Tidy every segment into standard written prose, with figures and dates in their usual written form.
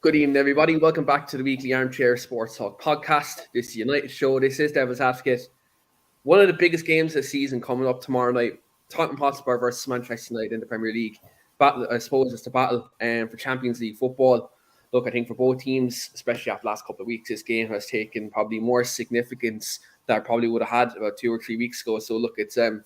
Good evening, everybody. Welcome back to the weekly Armchair Sports Talk podcast. This is United show. This is Devil's Advocate. One of the biggest games this season coming up tomorrow night. Tottenham Hotspur versus Manchester United in the Premier League. Battle, I suppose it's the battle for Champions League football. Look, I think for both teams, especially after the last couple of weeks, this game has taken probably more significance than I probably would have had about 2 or 3 weeks ago. So look, it's a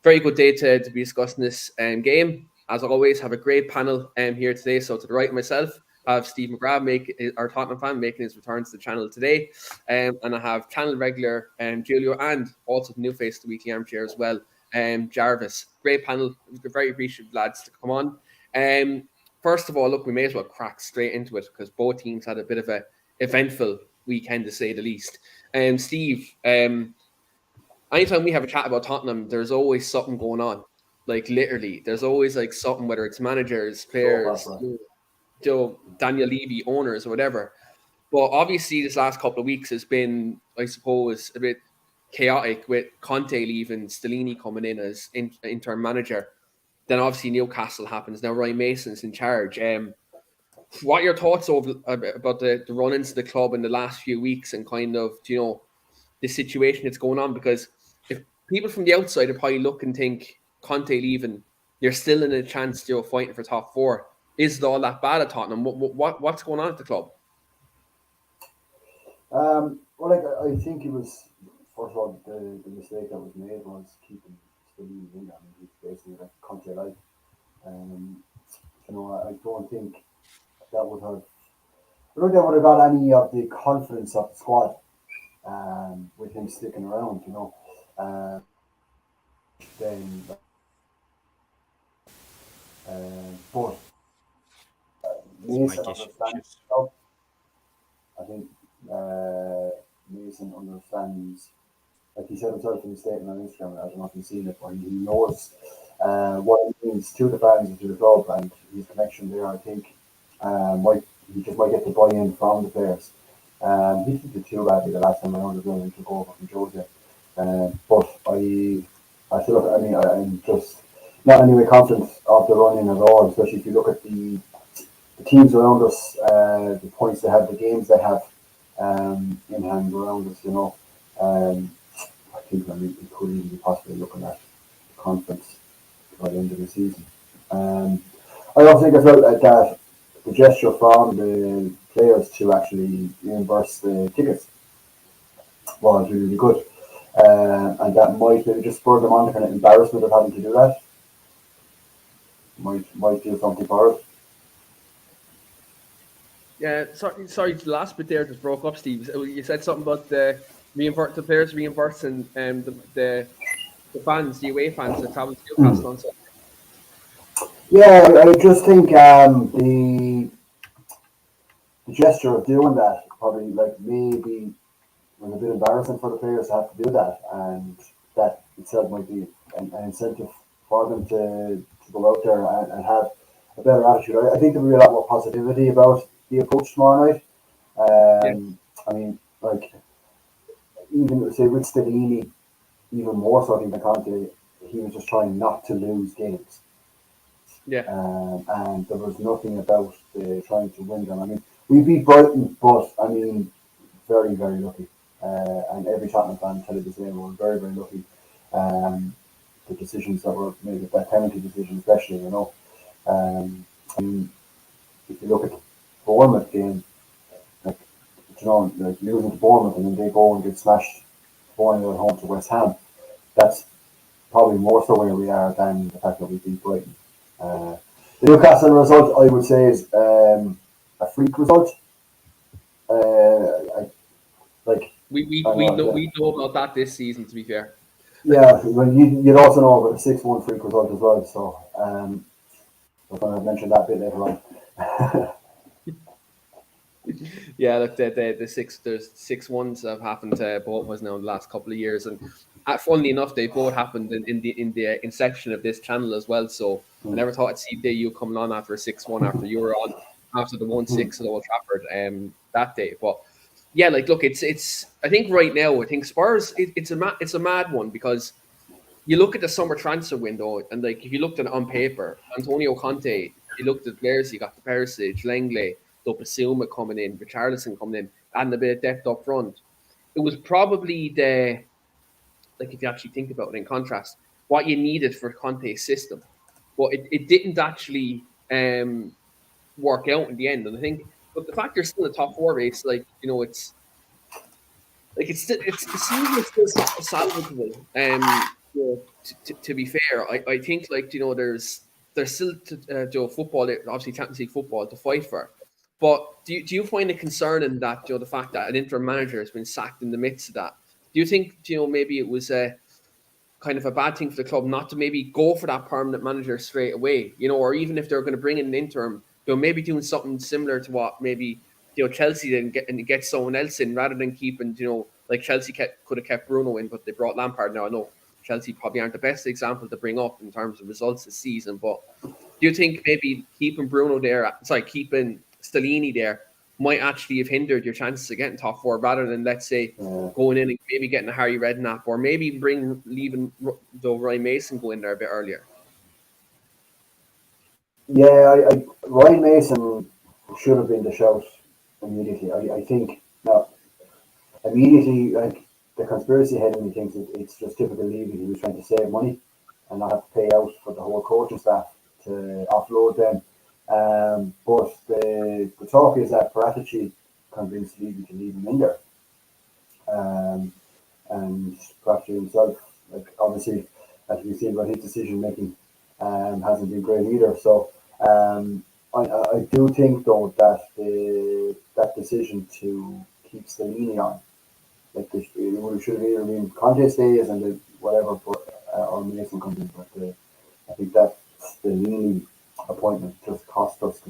very good day to be discussing this game. As always, have a great panel here today. So to the right of myself, I have Steve McGrath, our Tottenham fan, making his return to the channel today. And I have channel regular Julio and also the new face of the weekly armchair as well, Jarvis. Great panel. We're very appreciative, lads, to come on. First of all, look, we may as well crack straight into it because both teams had a bit of a eventful weekend, to say the least. Steve, anytime we have a chat about Tottenham, there's always something going on. Like, literally, there's always like something, whether it's managers, players, Daniel Levy, owners, or whatever. But obviously, this last couple of weeks has been, I suppose, a bit chaotic with Conte leaving, Stellini coming in as interim manager. Then obviously Newcastle happens. Now Ryan Mason's in charge. What are your thoughts about the run into the club in the last few weeks and kind of, the situation that's going on? Because if people from the outside are probably look and think Conte leaving, you're still in a chance to fighting for top four. Is it all that bad at Tottenham? What's going on at the club? I think it was, first of all, the mistake that was made was keeping Stellini in. I mean, he's basically like Conte like. I don't think that would have. I don't think that would have got any of the confidence of the squad with him sticking around. But Mason understands. I think Mason understands, like he said himself in his statement on Instagram. I don't know if you've seen it, but he knows what it means to the fans and to the club, and his connection there. I think he just might get the buy-in from the players. He didn't do too badly the last time around as well. He took over from Jose. But I feel like, I'm just not anyway confident of the running at all, especially if you look at the teams around us, the points they have, the games they have in hand around us, I think we could even be possibly looking at the conference by the end of the season. I also think as well that the gesture from the players to actually reimburse the tickets was really good. And that might maybe just spur them on the kind of embarrassment of having to do that. Might do something for it. Yeah, sorry, the last bit there just broke up, Steve. You said something about the players reimbursing the fans, the away fans that travel to Newcastle on Sunday. Yeah, I just think the gesture of doing that probably maybe was a bit embarrassing for the players to have to do that, and that itself might be an incentive for them to go out there and have a better attitude. I think there will be a lot more positivity about the approach tomorrow night. Even say with Stellini, even more so than Conte, he was just trying not to lose games. Yeah. And there was nothing about trying to win them. I mean, we beat Brighton, but very, very lucky. And every Tottenham fan tell you the same. We're very, very lucky. The decisions that were made, that penalty decision, especially, if you look at the Bournemouth game, like losing to Bournemouth and then they go and get smashed 4-0 at home to West Ham, that's probably more so where we are than the fact that we beat Brighton. The Newcastle result, I would say, is a freak result. We know about that this season, to be fair. Yeah, well, you'd also know about the 6-1 freak result as well. So we're going to mention that a bit later on. Yeah, look, there's 6-1s have happened to both of us now in the last couple of years, and funnily enough, they both happened in the inception of this channel as well. So I never thought I'd see you coming on after a 6-1 after you were on after the 1-6 at Old Trafford that day. But yeah, look, it's I think right now, I think Spurs, it's a mad one, because you look at the summer transfer window, and if you looked at it on paper, Antonio Conte, you looked at players, you got the Perisic, Lenglet, Basuma coming in, Richarlison coming in, and a bit of depth up front. It was probably if you actually think about it in contrast, what you needed for Conte's system. But it didn't actually work out in the end. And I think, but the fact they're still in the top four race, the season is still salvageable. To be fair, I think there's still football, obviously Champions League football to fight for. But do you find it concerning that the fact that an interim manager has been sacked in the midst of that? Do you think maybe it was a kind of a bad thing for the club not to maybe go for that permanent manager straight away, or even if they're going to bring in an interim, maybe doing something similar to what maybe Chelsea did and get someone else in rather than keeping like Chelsea could have kept Bruno in, but they brought Lampard. Now I know Chelsea probably aren't the best example to bring up in terms of results this season, but do you think maybe keeping keeping Stellini there might actually have hindered your chances of getting top four rather than, let's say, going in and maybe getting a Harry Redknapp or maybe even leaving Ryan Mason go in there a bit earlier? Yeah, Ryan Mason should have been the shout immediately. I think now immediately, like the conspiracy head, when he thinks it's just typical Levy. He was trying to save money and not have to pay out for the whole coaching staff to offload them. But the talk is that Paratici convinced Levy to leave him in there. And Paratici himself, obviously, as we see about his decision making, hasn't been great either. So I do think though that that decision to keep Stellini on, it should have either been Conte stays and whatever, or Mason comes in. But I think that Stellini appointment just cost us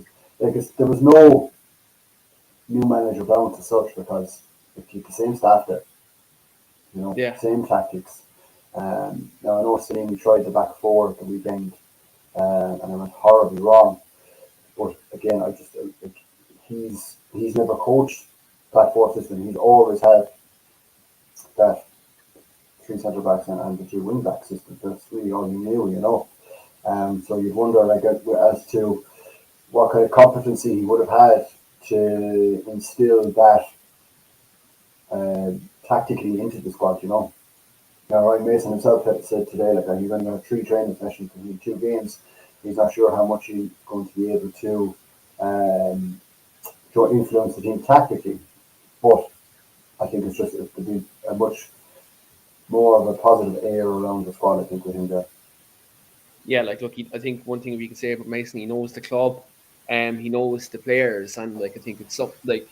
because there was no new manager bound to such, because they keep the same staff there, same tactics. Now I know Stellini tried the back four at the weekend, and it went horribly wrong. But again, he's never coached back four system. He's always had that three centre backs and the two wing back system. That's really all he knew, So you'd wonder, as to what kind of competency he would have had to instill that tactically into the squad, Now, Ryan Mason himself said today, he ran a 3 training sessions in 2 games. He's not sure how much he's going to be able to influence the team tactically, but I think it's just to be a much more of a positive air around the squad, I think, with him there. Yeah, I think one thing we can say about Mason, he knows the club, he knows the players, and I think it's something I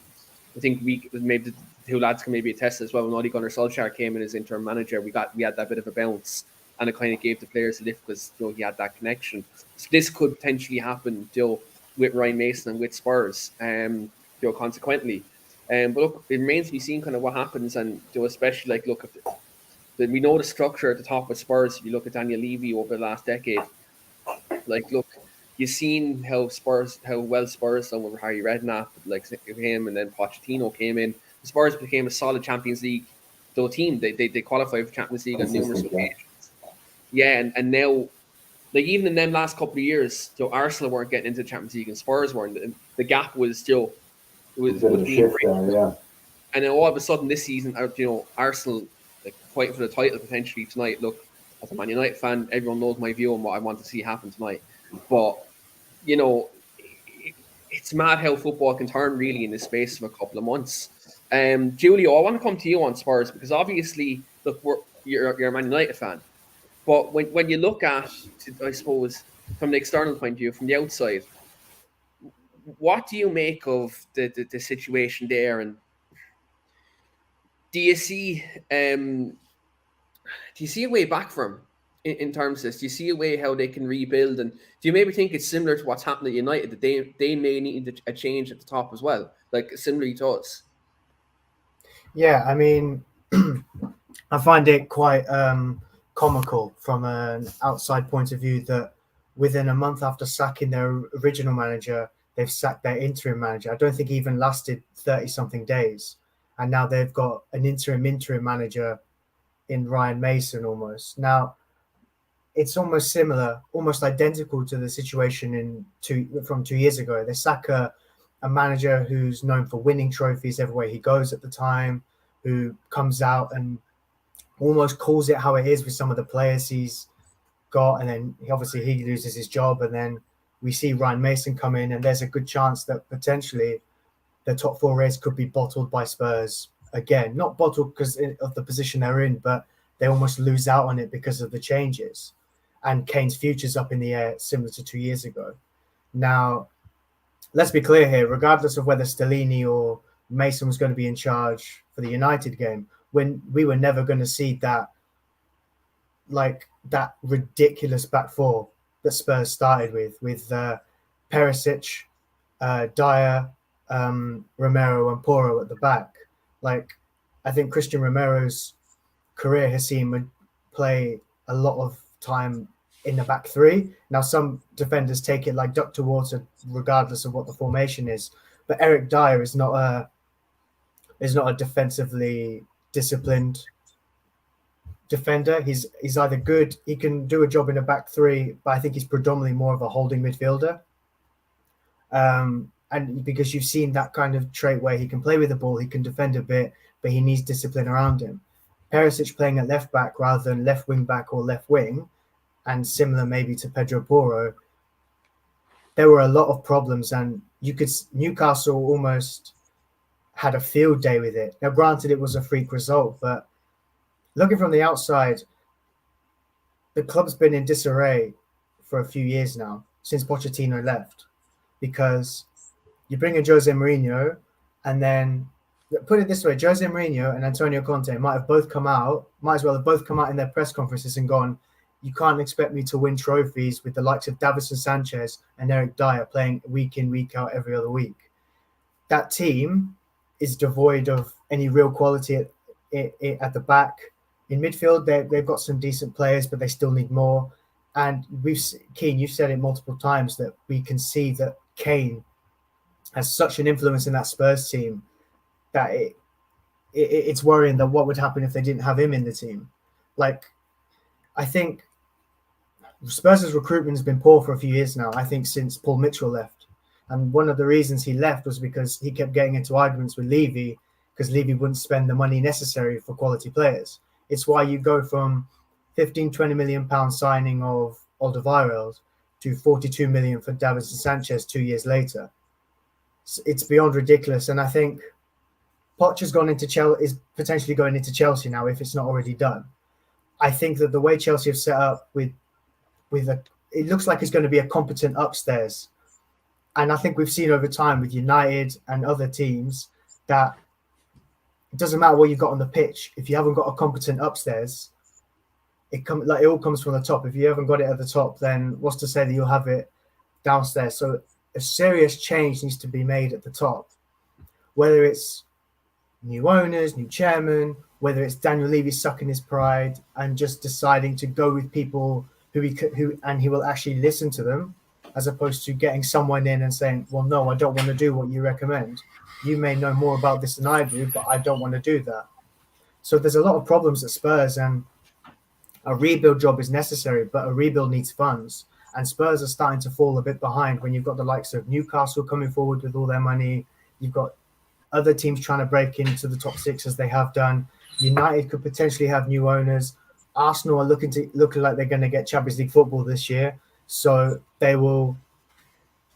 think maybe the 2 lads can maybe attest as well. When Ole Gunnar Solskjaer came in as interim manager, we had that bit of a bounce, and it kind of gave the players a lift because he had that connection. So this could potentially happen with Ryan Mason and with Spurs, consequently. But look, it remains to be seen kind of what happens, and especially we know the structure at the top of Spurs. If you look at Daniel Levy over the last decade, you've seen how well Spurs done with Harry Redknapp, him, and then Pochettino came in. The Spurs became a solid Champions League team. They qualified for Champions League on numerous occasions. Yeah, and now, even in them last couple of years, Arsenal weren't getting into the Champions League and Spurs weren't. The gap was still was being breaking. Yeah. And then all of a sudden this season, Arsenal fighting for the title potentially tonight. Look, as a Man United fan, everyone knows my view on what I want to see happen tonight. But it's mad how football can turn really in the space of a couple of months. Julio, I want to come to you on Spurs because obviously, look, you're a Man United fan. But when you look at, I suppose, from the external point of view, from the outside, what do you make of the situation there? And do you see a way back from in terms of this? Do you see a way how they can rebuild? And do you maybe think it's similar to what's happened at United, that they may need a change at the top as well, similarly to us? Yeah, I mean, I find it quite comical from an outside point of view that within a month after sacking their original manager, they've sacked their interim manager. I don't think he even lasted 30-something days. And now they've got an interim manager in Ryan Mason almost. Now, it's almost similar, almost identical to the situation from 2 years ago. They sack a a manager who's known for winning trophies everywhere he goes at the time, who comes out and almost calls it how it is with some of the players he's got, and then he loses his job, and then we see Ryan Mason come in, and there's a good chance that potentially the top four race could be bottled by Spurs again. Not bottled because of the position they're in, but they almost lose out on it because of the changes. And Kane's future's up in the air, similar to 2 years ago. Now, let's be clear here, regardless of whether Stellini or Mason was going to be in charge for the United game, when we were never going to see that ridiculous back four that Spurs started with Perisic, Dyer, Romero and Porro at the back. I think Christian Romero's career has seen him play a lot of time in the back three. Now, some defenders take it like duck to water, regardless of what the formation is. But Eric Dyer is not a defensively disciplined defender. He's either good, he can do a job in a back three, but I think he's predominantly more of a holding midfielder. And because you've seen that kind of trait where he can play with the ball, he can defend a bit, but he needs discipline around him. Perisic playing at left back rather than left wing back or left wing, and similar maybe to Pedro Porro, there were a lot of problems, and Newcastle almost had a field day with it. Now, granted, it was a freak result, but looking from the outside, the club's been in disarray for a few years now, since Pochettino left, because you bring in Jose Mourinho, and then put it this way, Jose Mourinho and Antonio Conte might as well have both come out in their press conferences and gone, you can't expect me to win trophies with the likes of Davinson Sanchez and Eric Dyer playing week in, week out, every other week. That team is devoid of any real quality at the back. In midfield, they've got some decent players, but they still need more. And Keane, you've said it multiple times that we can see that Kane has such an influence in that Spurs team that it's worrying that what would happen if they didn't have him in the team. I think Spurs' recruitment has been poor for a few years now, I think since Paul Mitchell left. And one of the reasons he left was because he kept getting into arguments with Levy, because Levy wouldn't spend the money necessary for quality players. It's why you go from 15-20 million pound signing of Alderweireld to 42 million for Davinson Sanchez 2 years later. It's beyond ridiculous. And I think Poch is potentially going into Chelsea now if it's not already done. I think that the way Chelsea have set up it looks like it's going to be a competent upstairs. And I think we've seen over time with United and other teams that it doesn't matter what you've got on the pitch. If you haven't got a competent upstairs, it all comes from the top. If you haven't got it at the top, then what's to say that you'll have it downstairs? So a serious change needs to be made at the top, whether it's new owners, new chairman, whether it's Daniel Levy sucking his pride and just deciding to go with people who he will actually listen to them, as opposed to getting someone in and saying, well, no, I don't want to do what you recommend. You may know more about this than I do, but I don't want to do that. So there's a lot of problems at Spurs, and a rebuild job is necessary, but a rebuild needs funds. And Spurs are starting to fall a bit behind when you've got the likes of Newcastle coming forward with all their money. You've got other teams trying to break into the top six as they have done. United could potentially have new owners. Arsenal are looking like they're going to get Champions League football this year. So they will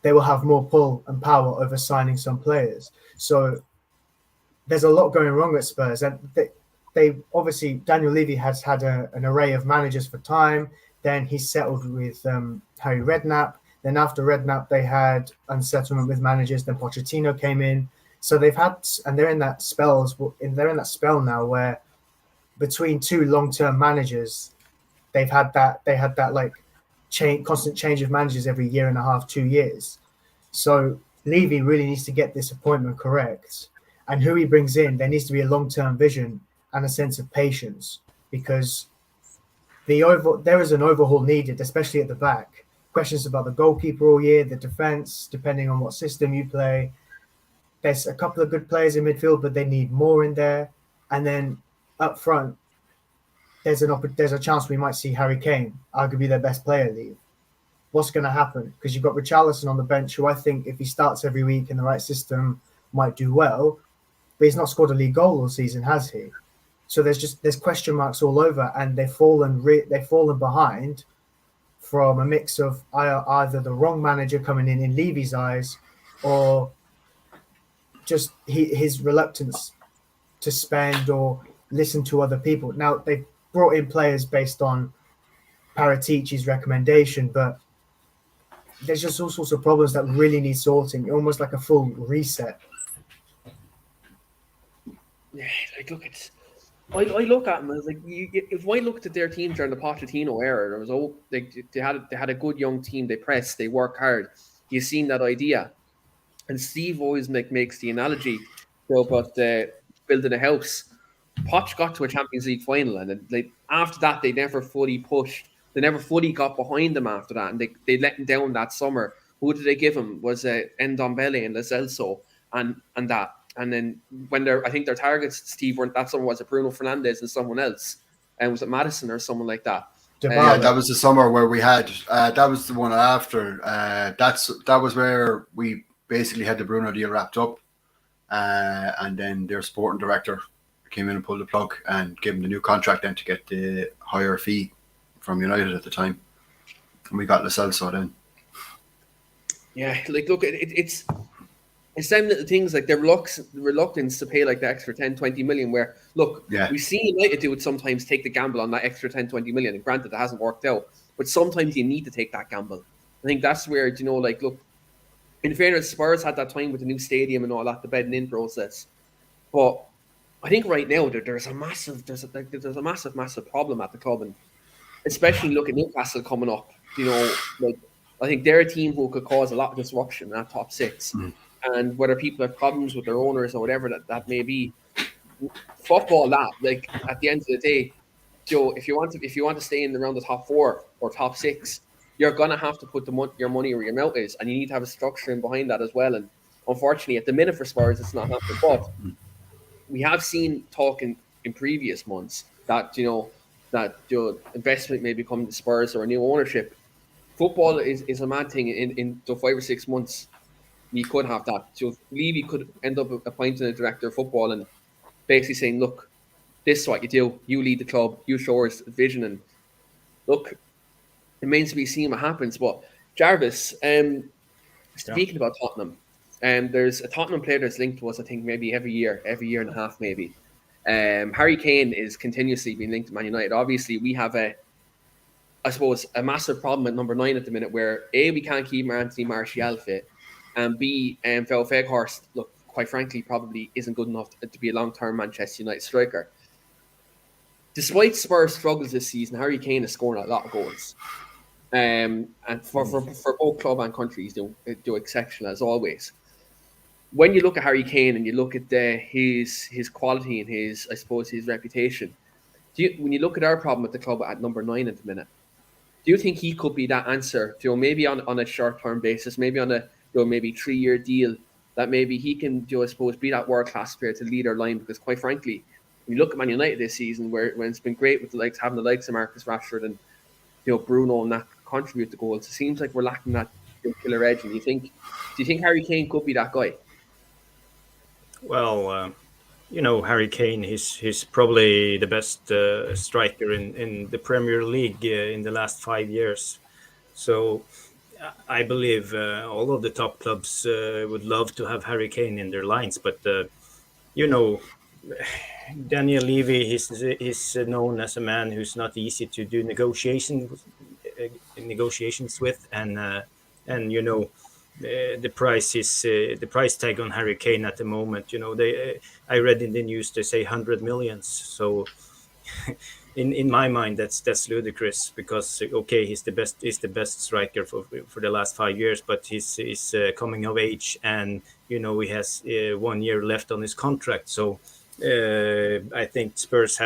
have more pull and power over signing some players. So there's a lot going wrong at Spurs. And they obviously, Daniel Levy has had an array of managers for time. Then he settled with Harry Redknapp. Then after Redknapp, they had unsettlement with managers. Then Pochettino came in. So they've had, and they're in that spell now where between two long-term managers, they had that constant change of managers every year and a half, 2 years. So Levy really needs to get this appointment correct. And who he brings in, there needs to be a long-term vision and a sense of patience, because there is an overhaul needed, especially at the back. Questions about the goalkeeper all year, the defense, depending on what system you play. There's a couple of good players in midfield, but they need more in there. And then up front, there's a chance we might see Harry Kane, arguably their best player, leave. what's going to happen? Because you've got Richarlison on the bench, who I think if he starts every week in the right system might do well, but he's not scored a league goal all season, has he? So there's question marks all over, and they've fallen behind from a mix of either the wrong manager coming in Levy's eyes, or just his reluctance to spend or listen to other people. Now, they've brought in players based on Paratici's recommendation, but there's just all sorts of problems that really need sorting, almost like a full reset. Yeah, like look, I look at them as like if I looked at their team during the Pochettino era, there was they had a good young team. They pressed, they work hard. You've seen that idea, and Steve always makes the analogy about building a house. Poch got to a Champions League final, and after that they never fully pushed. They never fully got behind them after that, and they let him down that summer. Who did they give him? Was Ndombele and Lo Celso and that. And then when I think their targets, Steve, weren't that someone, was it Bruno Fernandes and someone else? And was it Madison or someone like that? Yeah, that was the summer where we had. That was the one after. That was where we basically had the Bruno deal wrapped up, and then their sporting director came in and pulled the plug and gave him the new contract then to get the higher fee from United at the time, and we got Lo Celso then. Yeah, like look, it's them little things like the reluctance to pay like the extra 10, 20 million, where look, we've seen United do it sometimes, take the gamble on that extra 10, 20 million, and granted it hasn't worked out, but sometimes you need to take that gamble. I think that's where, like look, in fairness, Spurs had that time with the new stadium and all that, the bedding in process, but I think right now there's a massive problem at the club, and especially look at Newcastle coming up, like I think they're a team who could cause a lot of disruption in that top six. And whether people have problems with their owners or whatever that may be, football, that like at the end of the day, Joe, if you want to stay in around the top 4 or top 6, you're gonna have to put your money where your mouth is, and you need to have a structure in behind that as well. And unfortunately, at the minute for Spurs, it's not happening. But we have seen talk in previous months that investment may be coming to Spurs or a new ownership. Football is a mad thing. In 5 or 6 months, we could have that. So Levy could end up appointing a director of football and basically saying, look, this is what you do. You lead the club. You show us vision. And look, it remains to be seen what happens. But Jarvis, speaking about Tottenham, there's a Tottenham player that's linked to us, I think, maybe every year and a half, maybe. Harry Kane is continuously being linked to Man United. Obviously, we have a massive problem at number 9 at the minute, where A, we can't keep Anthony Martial fit, and B, Phil Weghorst, look, quite frankly, probably isn't good enough to be a long-term Manchester United striker. Despite Spurs' struggles this season, Harry Kane is scoring a lot of goals. And for both club and country, he's do exceptional as always. When you look at Harry Kane and you look at his quality and his reputation, when you look at our problem at the club at number 9 at the minute, do you think he could be that answer? Maybe on a short-term basis, maybe on a maybe 3-year deal, that maybe he can be that world-class player to lead our line? Because quite frankly, when you look at Man United this season, when it's been great with having the likes of Marcus Rashford and Bruno and that contribute to goals, it seems like we're lacking that killer edge. And do you think Harry Kane could be that guy? Well, Harry Kane, he's probably the best striker in the Premier League in the last 5 years. So I believe all of the top clubs would love to have Harry Kane in their lines. But, Daniel Levy, he's known as a man who's not easy to do negotiations with. And the price tag on Harry Kane at the moment. I read in the news they say 100 million. So in my mind that's ludicrous, because he's the best striker for the last 5 years, but he's coming of age, and he has 1 year left on his contract. So I think Spurs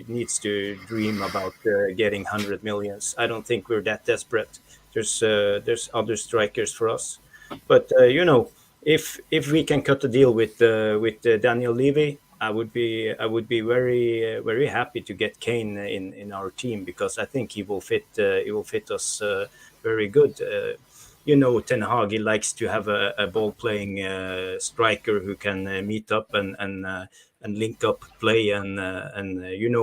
needs to dream about getting 100 millions. I don't think we're that desperate. There's other strikers for us, but if we can cut the deal with Daniel Levy, I would be very very happy to get Kane in our team, because I think he will fit us very good. Ten Hag, he likes to have a ball playing striker who can meet up and link up play, and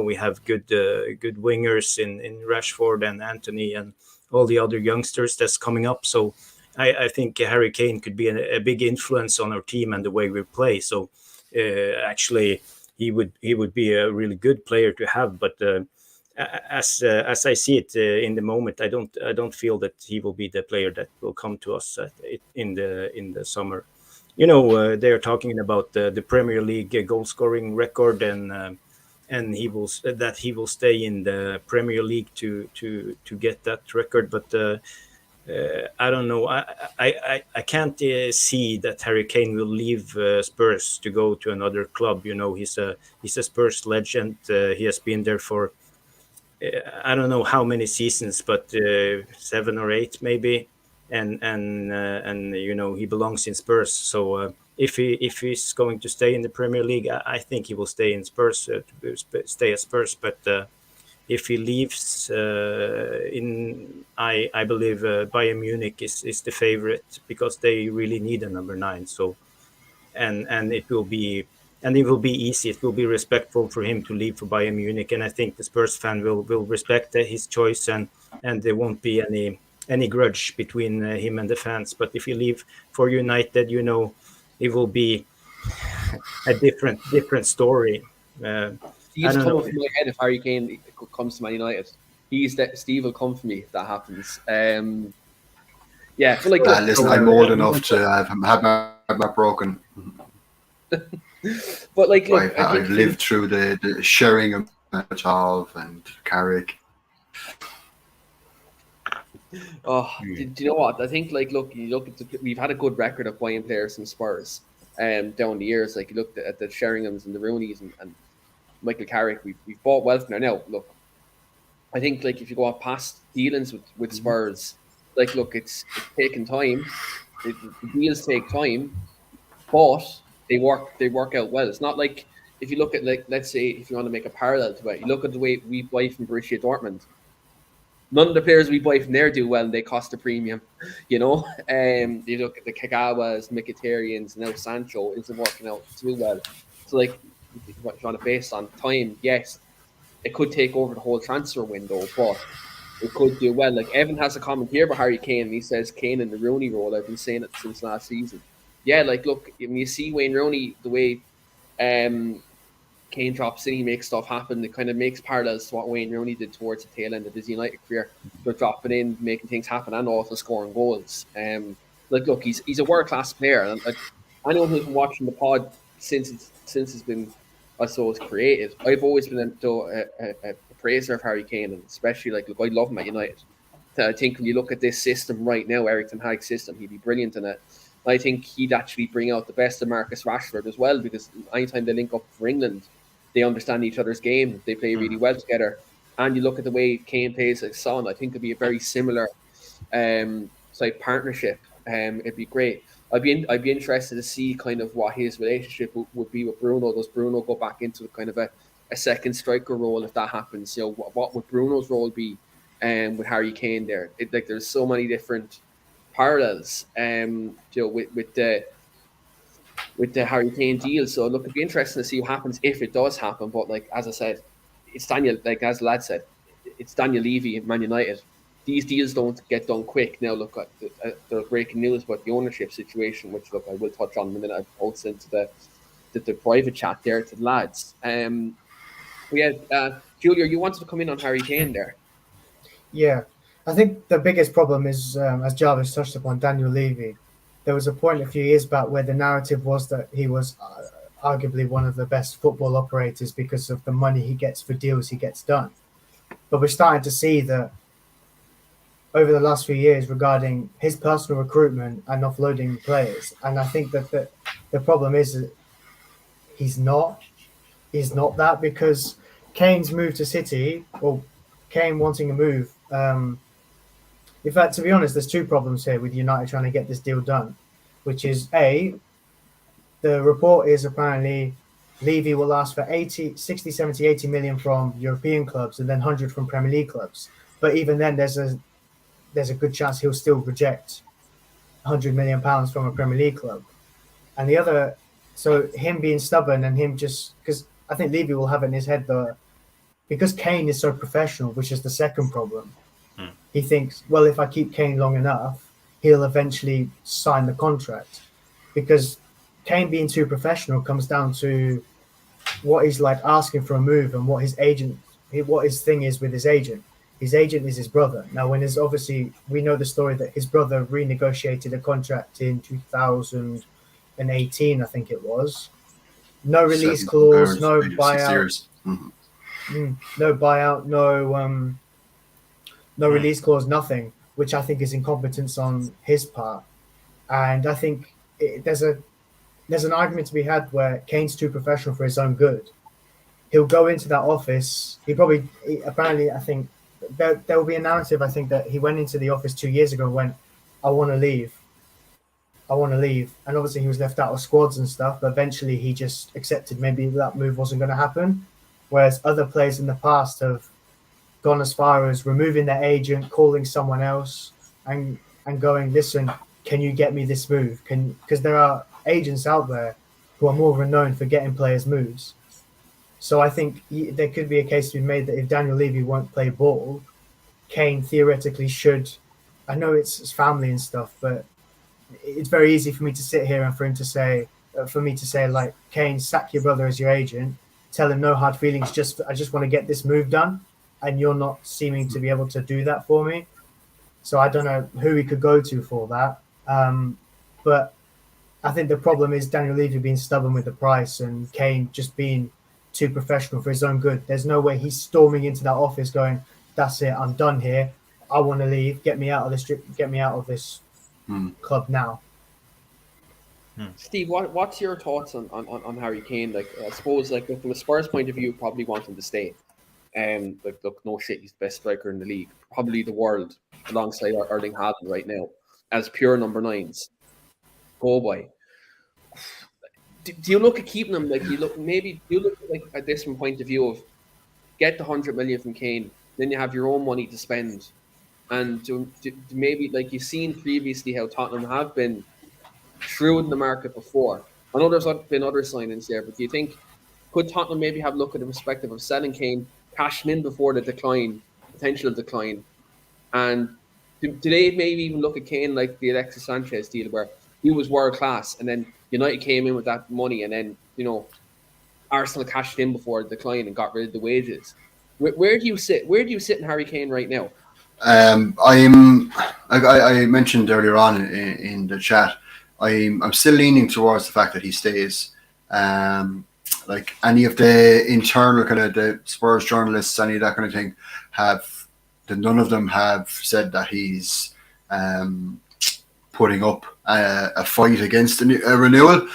we have good wingers in Rashford and Anthony and all the other youngsters that's coming up. So I think Harry Kane could be a big influence on our team and the way we play. So actually, he would be a really good player to have. But as I see it in the moment, I don't feel that he will be the player that will come to us in the summer. They are talking about the Premier League goal scoring record, and he will stay in the Premier League to get that record. But I don't know. I can't see that Harry Kane will leave Spurs to go to another club. He's a Spurs legend. He has been there for I don't know how many seasons, but 7 or 8 maybe, and he belongs in Spurs. So if he's going to stay in the Premier League, I think he will stay in Spurs, stay at Spurs. But if he leaves, I believe Bayern Munich is the favorite, because they really need a number 9. So and it will be easy. It will be respectful for him to leave for Bayern Munich, and I think the Spurs fan will respect his choice, and there won't be any grudge between him and the fans. But if he leave for United, it will be a different story. Steve's coming from my head if Harry Kane comes to Man United. Steve will come for me if that happens. Yeah, but listen, I'm old enough to have my back broken. But look, I've lived through the Sheringham and Carrick. Oh, do you know what? I think we've had a good record of buying players from Spurs down the years. Like, you looked at the Sheringhams and the Rooneys and Michael Carrick. We've bought well from there. Now, look, I think if you go off past dealings with Spurs, it's taking time. The deals take time, but they work out well. It's not like, if you look at, let's say, if you want to make a parallel to it, you look at the way we buy from Borussia Dortmund. None of the players we buy from there do well, and they cost a premium. You look at the Kagawas, Mkhitaryan's, now Sancho isn't working out too well. So if you want to base on time, yes, it could take over the whole transfer window, but it could do well. Evan has a comment here about Harry Kane, and he says Kane in the Rooney role. I've been saying it since last season. Yeah, look, when you see Wayne Rooney, the way Kane drops in, he makes stuff happen. It kind of makes parallels to what Wayne Rooney did towards the tail end of his United career. But dropping in, making things happen, and also scoring goals. Look, he's a world-class player. And anyone who's been watching the pod since it's been, I suppose, created, I've always been a praiser of Harry Kane, and especially, look, I love him at United. I think when you look at this system right now, Eric Ten Hag's system, he'd be brilliant in it. I think he'd actually bring out the best of Marcus Rashford as well, because anytime they link up for England, they understand each other's game. They play really well together. And you look at the way Kane plays his son, I think it'd be a very similar type partnership. It'd be great. I'd be interested to see kind of what his relationship would be with Bruno. Does Bruno go back into kind of a second striker role if that happens? What would Bruno's role be with Harry Kane there? There's so many different parallels with the Harry Kane deal. So look, it'd be interesting to see what happens if it does happen. But as I said, it's Daniel, as the lad said, it's Daniel Levy at Man United. These deals don't get done quick. Now look, there's breaking news about the ownership situation, which I will touch on in a minute. I've posted into the private chat there to the lads. Julio, you wanted to come in on Harry Kane there. Yeah, I think the biggest problem is, as Jarvis touched upon, Daniel Levy. There was a point a few years back where the narrative was that he was arguably one of the best football operators because of the money he gets for deals he gets done. But we're starting to see that over the last few years regarding his personal recruitment and offloading players. And I think that the problem is that he's not that, because Kane's move to City, or Kane wanting a move, in fact, to be honest, there's two problems here with United trying to get this deal done, which is, A, the report is apparently Levy will ask for 80, 60, 70, 80 million from European clubs and then 100 from Premier League clubs. But even then, there's a good chance he'll still reject 100 million pounds from a Premier League club. And the other, so him being stubborn and him just, because I think Levy will have it in his head that because Kane is so professional, which is the second problem, he thinks, well, if I keep Kane long enough, he'll eventually sign the contract. Because Kane being too professional comes down to what he's like asking for a move and what his thing is with his agent. His agent is his brother. Now, when there's obviously, we know the story that his brother renegotiated a contract in 2018, I think it was. No release clause, no buyout. No buyout, no release clause, nothing, which I think is incompetence on his part. And I think there's an argument to be had where Kane's too professional for his own good. He'll go into that office. Apparently, I think there will be a narrative, I think, that he went into the office 2 years ago and went, I want to leave. And obviously he was left out of squads and stuff, but eventually he just accepted maybe that move wasn't going to happen. Whereas other players in the past have gone as far as removing their agent, calling someone else and going, listen, can you get me this move? Because there are agents out there who are more renowned for getting players moves. So I think there could be a case to be made that if Daniel Levy won't play ball, Kane theoretically should. I know it's family and stuff, but it's very easy for me to sit here and for me to say, like, Kane, sack your brother as your agent, tell him no hard feelings. I just want to get this move done, and you're not seeming to be able to do that for me. So I don't know who he could go to for that. But I think the problem is Daniel Levy being stubborn with the price and Kane just being too professional for his own good. There's no way he's storming into that office going, that's it, I'm done here. I want to leave. Get me out of this club now. Steve, what's your thoughts on Harry Kane? Like, I suppose, like, from a Spurs point of view, probably want him to stay. Like, look, no shit, he's the best striker in the league, probably the world, alongside Erling Haaland right now, as pure number 9s. Go boy. Do you look at keeping him? Like, do you look like at this from point of view of get the 100 million from Kane, then you have your own money to spend, and to maybe, like, you've seen previously how Tottenham have been shrewd in the market before. I know there's been other signings there, but do you think could Tottenham maybe have a look at the perspective of selling Kane, cashing in before the potential decline, and do they maybe even look at Kane like the Alexis Sanchez deal where he was world class and then United came in with that money and then, Arsenal cashed in before the decline and got rid of the wages? Where do you sit? Where do you sit in Harry Kane right now? I mentioned earlier on in the chat, I'm still leaning towards the fact that he stays. Like any of the internal kind of the Spurs journalists, any of that kind of thing, none of them have said that he's putting up a fight against a renewal.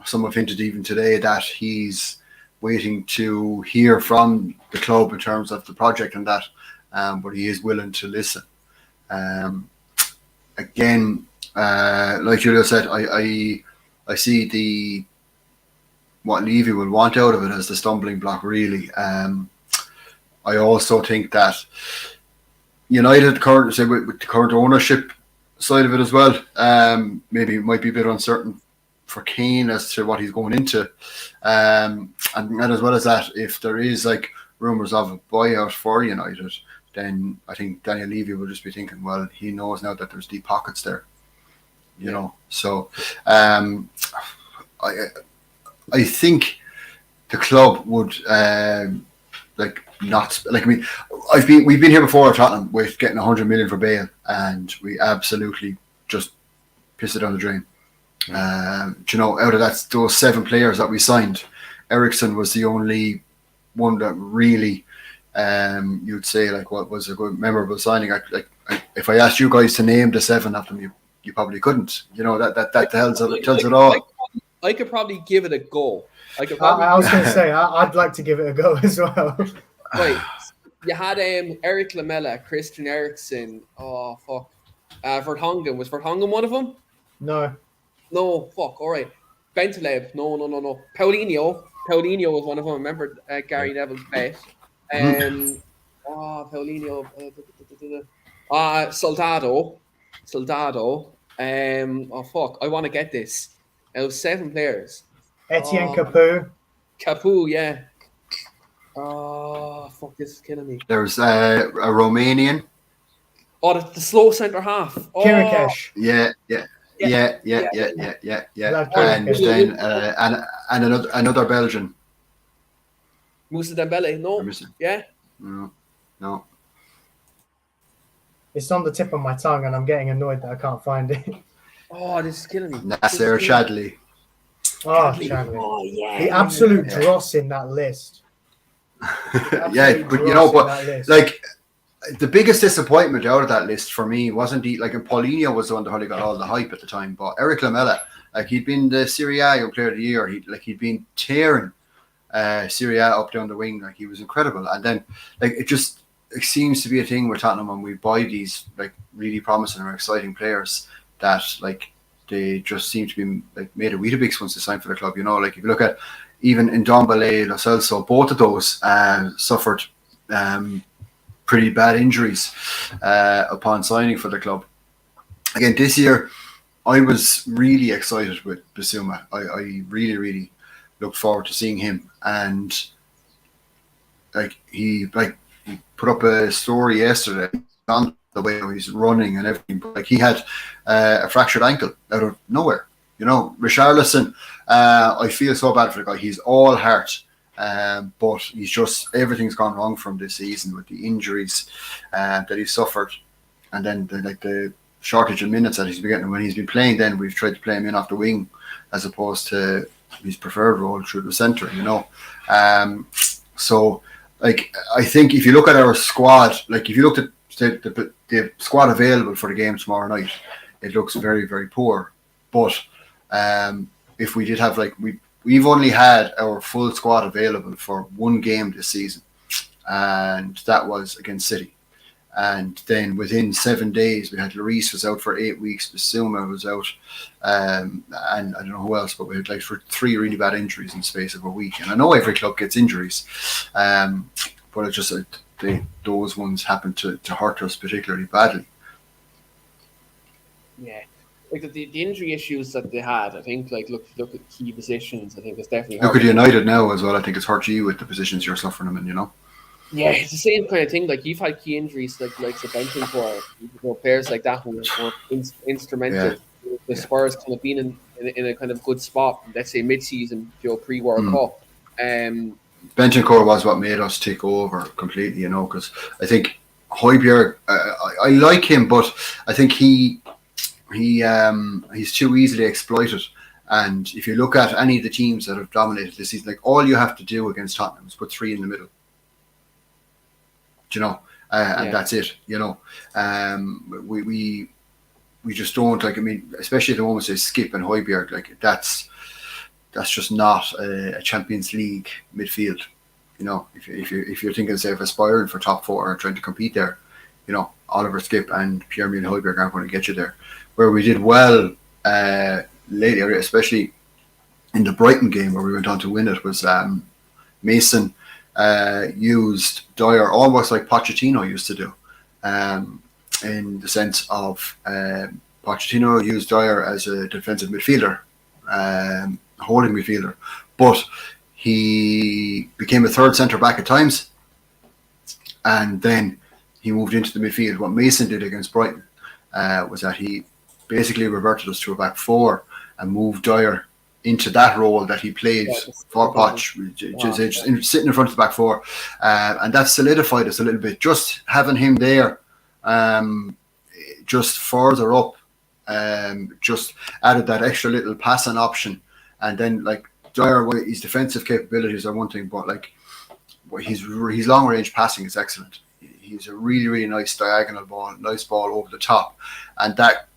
Some have hinted even today that he's waiting to hear from the club in terms of the project and that, but he is willing to listen. Again, like Julio said, I see what Levy will want out of it as the stumbling block, really. I also think that United, with the current ownership side of it as well, maybe it might be a bit uncertain for Keane as to what he's going into. And as well as that, if there is like rumours of a buyout for United, then I think Daniel Levy will just be thinking, well, he knows now that there's deep pockets there. You know, so I think the club would we've been here before at Tottenham with getting 100 million for Bale, and we absolutely just pissed it down the drain. Out of those 7 players that we signed, Eriksen was the only one that really you'd say like what was a good memorable signing. If I asked you guys to name the 7 of them, you probably couldn't. That tells it all. I could probably give it a go. I was going to say I'd like to give it a go as well. Right, you had Eric Lamela, Christian Eriksen. Oh fuck, Vertonghen. Was Vertonghen one of them? No. Fuck. All right. Bentaleb. No. Paulinho. Paulinho was one of them. Remember Gary Neville's bet. Paulinho. Soldado. Fuck. I want to get this. It was 7 players. Etienne Capoue. Capoue, yeah. Oh, fuck, this is killing me. There's a Romanian. Oh, the slow centre half. Oh. Kirikesh. Yeah. And then and another Belgian. Moussa Dembele, no? Yeah? No. It's on the tip of my tongue, and I'm getting annoyed that I can't find it. Oh, this is killing me. Nasser Chadli. Oh, Chadli. Oh, yeah. The absolute dross in that list. Yeah, but you know, but like the biggest disappointment out of that list for me wasn't like, and Paulinho was the one that only got all the hype at the time, but Eric Lamela, like he'd been the Serie A Young Player of the Year. He'd been tearing Serie A up down the wing, like he was incredible. And then like it seems to be a thing with Tottenham when we buy these like really promising or exciting players that like they just seem to be like made a Weetabix once they sign for the club. You know, like if you look at even Ndombele, Lo Celso, both of those suffered pretty bad injuries upon signing for the club. Again, this year I was really excited with Bissouma. I really looked forward to seeing him, and he put up a story yesterday on the way he's running and everything. But like he had a fractured ankle out of nowhere. You know, Richarlison, I feel so bad for the guy. He's all heart, but he's just everything's gone wrong from this season with the injuries that he's suffered, and then the shortage of minutes that he's been getting when he's been playing. Then we've tried to play him in off the wing as opposed to his preferred role through the centre. You know, so like I think if you look at our squad, like if you looked at the squad available for the game tomorrow night, it looks very, very poor. But if we did have we've only had our full squad available for one game this season, and that was against City. And then within 7 days, we had Lloris was out for 8 weeks, Bissouma was out, and I don't know who else, but we had like for 3 really bad injuries in the space of a week. And I know every club gets injuries, but it's just those ones happen to hurt us particularly badly. Yeah, like the injury issues that they had, I think look at key positions. I think it's definitely look at United now as well. I think it's hurt you with the positions you're suffering them in. You know. Yeah, it's the same kind of thing. Like you've had key injuries, like Benton for players like that who were instrumental. Yeah. The Spurs kind of being in a kind of good spot. Let's say mid-season, pre-World Cup. Bentancur was what made us take over completely. You know, because I think Højbjerg, I like him, but I think he's too easily exploited. And if you look at any of the teams that have dominated this season, like all you have to do against Tottenham is put 3 in the middle. You know, and that's it. You know, we just don't like. I mean, especially at the moment, say Skip and Højbjerg, like that's just not a Champions League midfield. You know, if you're thinking, say, of aspiring for top 4 or trying to compete there, you know, Oliver Skip and Pierre-Emile Højbjerg aren't going to get you there. Where we did well lately, especially in the Brighton game where we went on to win it, was Mason. Used Dyer almost like Pochettino used to do, in the sense of Pochettino used Dyer as a defensive midfielder, holding midfielder, but he became a third centre back at times, and then he moved into the midfield. What Mason did against Brighton was that he basically reverted us to a back 4 and moved Dyer into that role that he played for Poch, sitting in front of the back 4, and that solidified us a little bit. Just having him there, just further up, just added that extra little passing option. And then like Dyer, his defensive capabilities are one thing, but like his long range passing is excellent. He's a really, really nice diagonal ball, nice ball over the top, and that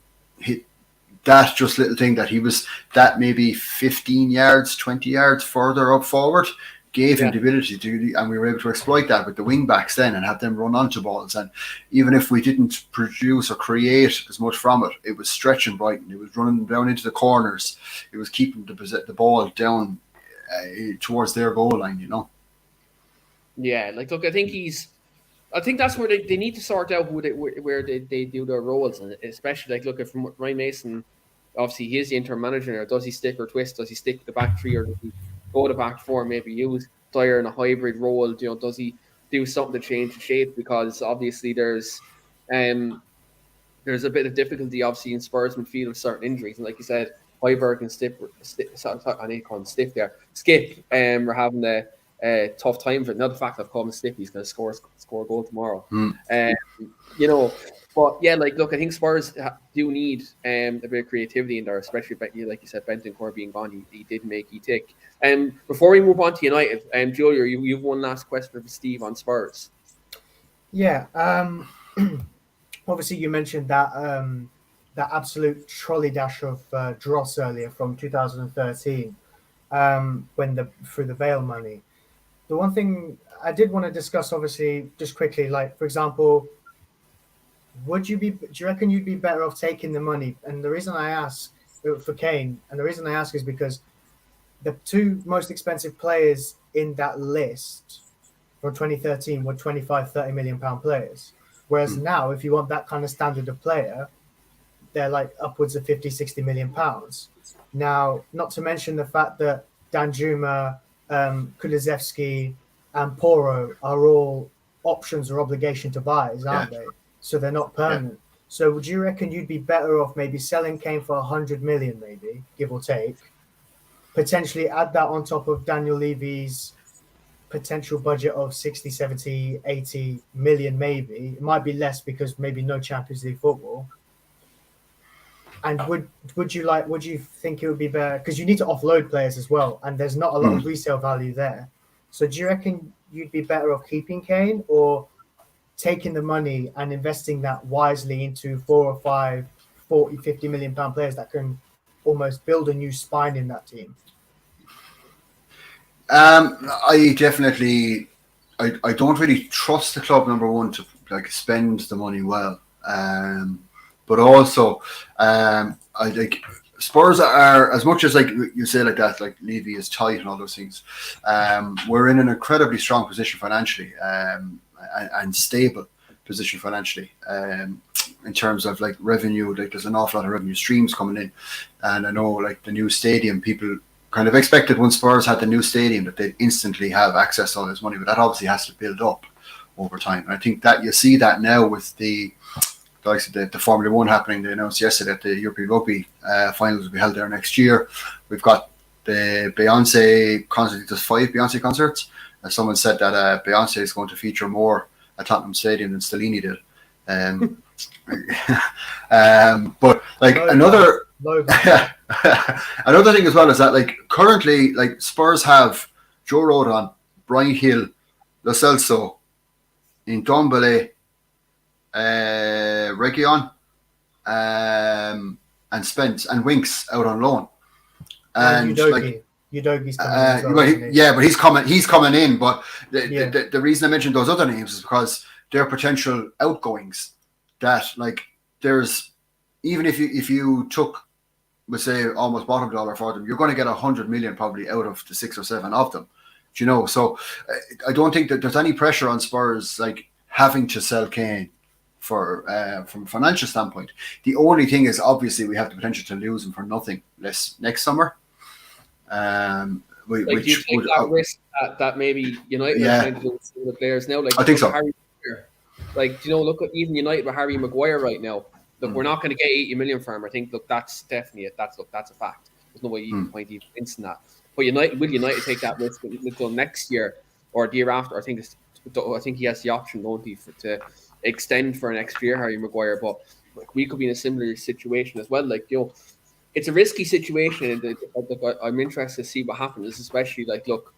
just little thing that he was that maybe 15 yards, 20 yards further up forward gave him the ability to, and we were able to exploit that with the wing backs then and have them run onto balls. And even if we didn't produce or create as much from it, it was stretching Brighton. It was running down into the corners. It was keeping the ball down towards their goal line, you know. Yeah, like look, I think that's where they need to sort out where they do their roles, and especially like look at from Ryan Mason. Obviously, he is the interim manager now. Does he stick or twist? Does he stick with the back three, or does he go to back four? Maybe use Dyer in a hybrid role. You know, does he do something to change the shape? Because obviously there's a bit of difficulty obviously in Spurs midfield with certain injuries, and like you said, Højbjerg and Skip are having a tough time for it. Now the fact I've called him Skip, he's going to score a goal tomorrow. You know. But yeah, like look, I think Spurs do need a bit of creativity in there, especially like you said, Bentancur being gone. He did make you tick. Before we move on to United, Julio, you've one last question for Steve on Spurs. Yeah, obviously you mentioned that that absolute trolley dash of dross earlier from 2013, when through the Vale money. The one thing I did want to discuss, obviously, just quickly, like for example. Do you reckon you'd be better off taking the money? And the reason I ask for Kane, and the reason I ask is because the two most expensive players in that list for 2013 were 25-30 million pound players. Whereas now, if you want that kind of standard of player, they're like upwards of 50-60 million pounds. Now, not to mention the fact that Danjuma, Kulusevski, and Porro are all options or obligation to buys, aren't they? So they're not permanent. Yeah. So would you reckon you'd be better off maybe selling Kane for 100 million, maybe, give or take, potentially add that on top of Daniel Levy's potential budget of 60, 70, 80 million, maybe. It might be less because maybe no Champions League football. And would you think it would be better? Because you need to offload players as well, and there's not a lot of resale value there. So do you reckon you'd be better off keeping Kane or taking the money and investing that wisely into 4 or 5, 40, 50 million pound players that can almost build a new spine in that team? I definitely, I don't really trust the club, number one, to like spend the money well. But also, I like Spurs are, as much as like you say like that, like Levy is tight and all those things. We're in an incredibly strong position financially. And stable position financially in terms of like revenue. Like there's an awful lot of revenue streams coming in, and I know like the new stadium, people kind of expected when Spurs had the new stadium that they'd instantly have access to all this money, but that obviously has to build up over time. And I think that you see that now with the Formula One happening. They announced yesterday that the European Rugby finals will be held there next year. We've got the Beyonce concert. There's 5 Beyonce concerts. Someone said that Beyonce is going to feature more at Tottenham Stadium than Stellini did. But like another thing as well is that like currently like Spurs have Joe Rodon, Brian Hill, Lo Celso, Ndombele, Reguilon, and Spence and Winks out on loan. And Udogi's coming but he's coming in. But the reason I mentioned those other names is because they're potential outgoings. That like there's, even if you took, let's say, almost bottom dollar for them, you're going to get 100 million probably out of the 6 or 7 of them. Do you know? So I don't think that there's any pressure on Spurs like having to sell Kane for from a financial standpoint. The only thing is obviously we have the potential to lose him for nothing less next summer. Do you take that risk that maybe United are trying to do with the players now? Like, I think so. Like, look at even United with Harry Maguire right now. Look, we're not going to get 80 million for him. I think, look, that's definitely it. That's a fact. There's no way you can point even in that. But will United take that risk until next year or the year after? I think he has the option, don't he, to extend for an extra year, Harry Maguire. But like, we could be in a similar situation as well. Like, it's a risky situation. I'm interested to see what happens, especially like, look,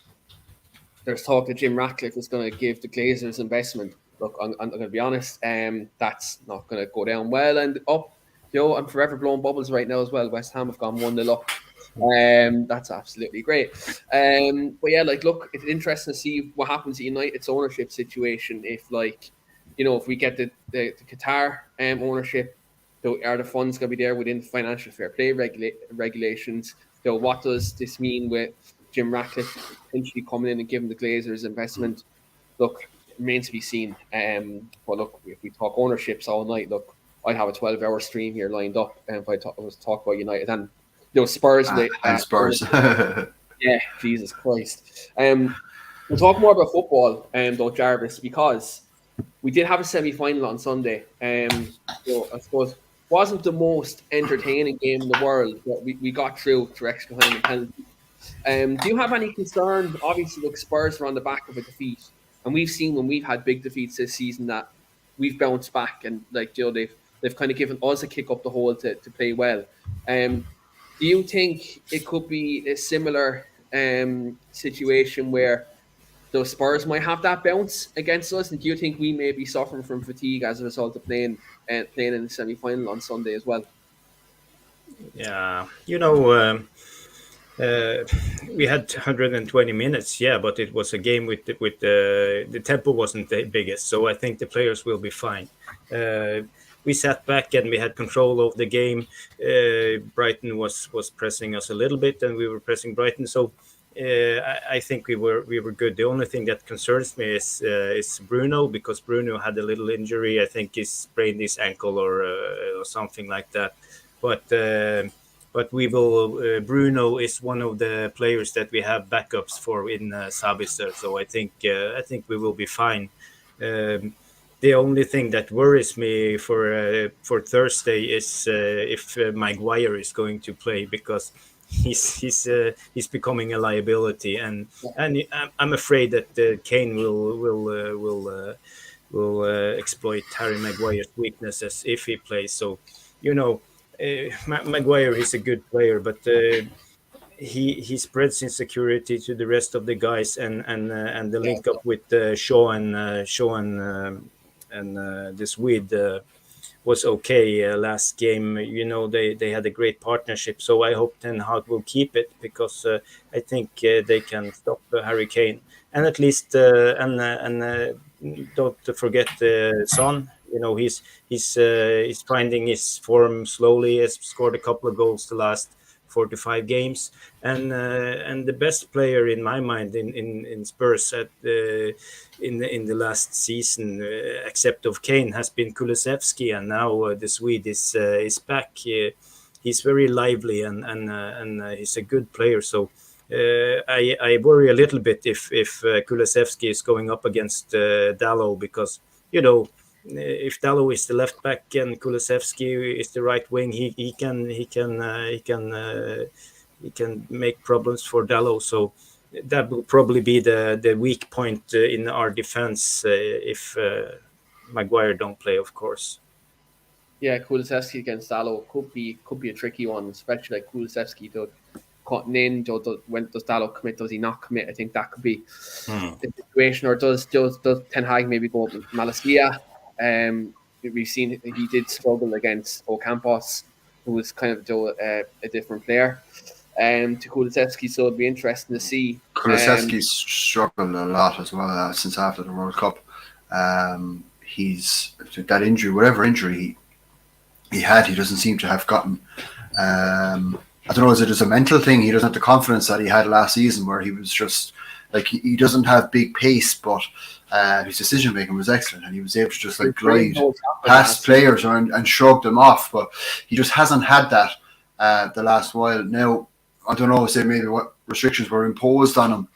there's talk that Jim Ratcliffe is going to give the Glazers investment. Look, I'm going to be honest, that's not going to go down well. And I'm forever blowing bubbles right now as well. West Ham have gone 1-0 up That's absolutely great. But yeah, like, look, it's interesting to see what happens at United's ownership situation. If, like, if we get the Qatar ownership, are the funds going to be there within financial fair play regulations? So what does this mean with Jim Ratcliffe potentially coming in and giving the Glazers investment? Look, remains to be seen. But look, if we talk ownerships all night, look, I'd have a 12-hour stream here lined up, and if I was talk about United and Spurs and Spurs. Yeah, Jesus Christ. We'll talk more about football, though, Jarvis, because we did have a semi-final on Sunday. So I suppose wasn't the most entertaining game in the world, but we got through extra time and penalty. Do you have any concern? Obviously, look, Spurs are on the back of a defeat, and we've seen when we've had big defeats this season that we've bounced back, and they've kind of given us a kick up the hole to play well. Do you think it could be a similar situation where those Spurs might have that bounce against us? And do you think we may be suffering from fatigue as a result of playing in the semi-final on Sunday as well? Yeah, we had 120 minutes, but it was a game with the tempo wasn't the biggest, so I think the players will be fine. We sat back and we had control of the game. Brighton was pressing us a little bit, and we were pressing Brighton. So I think we were good. The only thing that concerns me is Bruno, because Bruno had a little injury. I think he sprained his ankle or something like that. But we will. Bruno is one of the players that we have backups for in Sabitzer. So I think we will be fine. The only thing that worries me for Thursday is if Maguire is going to play, because he's becoming a liability, and I'm afraid that Keane will exploit Harry Maguire's weaknesses if he plays. So Maguire is a good player, but he spreads insecurity to the rest of the guys, and the link up with Shaw and the Swede was okay last game. They had a great partnership, so I hope Ten Hag will keep it, because I think they can stop Harry Kane, and at least and don't forget Son. He's finding his form slowly. Has scored a couple of goals the last 4 to 5 games, and the best player in my mind in Spurs in the last season, except of Kane, has been Kulusevski, and now the Swede is back. He's very lively and he's a good player. So I worry a little bit if Kulusevski is going up against Dalot, because if Dalot is the left back and Kulusevski is the right wing, he can make problems for Dalot. So that will probably be the weak point in our defense if Maguire don't play, of course. Yeah, Kulusevski against Dalot could be a tricky one, especially like Kulusevski cutting in. Does Dalot commit? Does he not commit? I think that could be the situation. Or does Ten Hag maybe go up with Malaysia? We've seen he did struggle against Ocampos, who was kind of a different player. To Kulusevski, so it'd be interesting to see. Kulusevski's struggled a lot as well since after the World Cup. He's that injury, whatever injury he had, he doesn't seem to have gotten. I don't know, is it just a mental thing? He doesn't have the confidence that he had last season, where he was just like, he doesn't have big pace, but his decision making was excellent, and he was able to just like glide past players and shrug them off. But he just hasn't had that the last while. Now, I don't know, say maybe what restrictions were imposed on him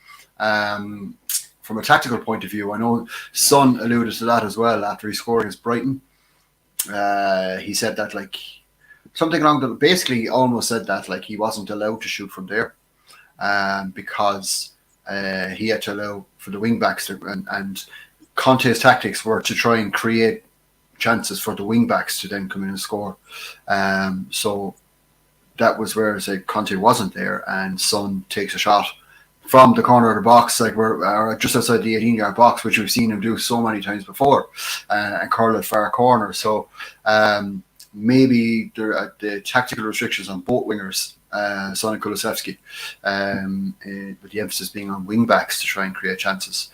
from a tactical point of view. I know Son alluded to that as well after he scored against Brighton. He said that like something along the, basically almost said that like he wasn't allowed to shoot from there because he had to allow for the wing backs to, and Conte's tactics were to try and create chances for the wing backs to then come in and score. So that was where, say, Conte wasn't there, and Son takes a shot from the corner of the box, like we're just outside the 18-yard box, which we've seen him do so many times before, and curl it far corner. So maybe the tactical restrictions on both wingers, Son and Kulusevski, with the emphasis being on wing backs to try and create chances,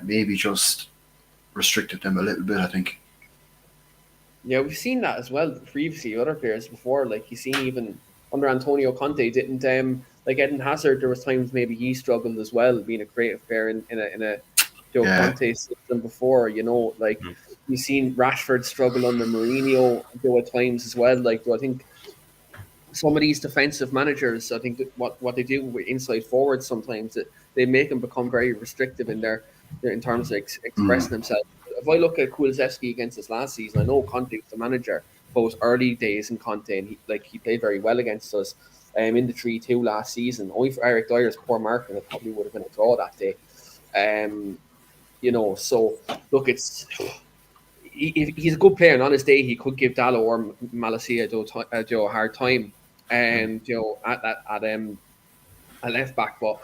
maybe just restricted them a little bit, I think. Yeah, we've seen that as well previously. Other players before, like you seen even under Antonio Conte, didn't like Eden Hazard. There was times maybe he struggled as well, being a creative player in a Conte system before. Like you've seen Rashford struggle under Mourinho at times as well. Like I think some of these defensive managers, I think that what they do with inside forwards sometimes, that they make them become very restrictive in terms of expressing themselves. If I look at Kulusevski against us last season, I know Conte was the manager, both early days in Conte, and he played very well against us in the 3-2 last season. Only for Eric Dyer's poor mark, and it probably would have been a draw that day. So look, he's a good player, and on his day he could give Dallo or Malacia a hard time, and at left back. But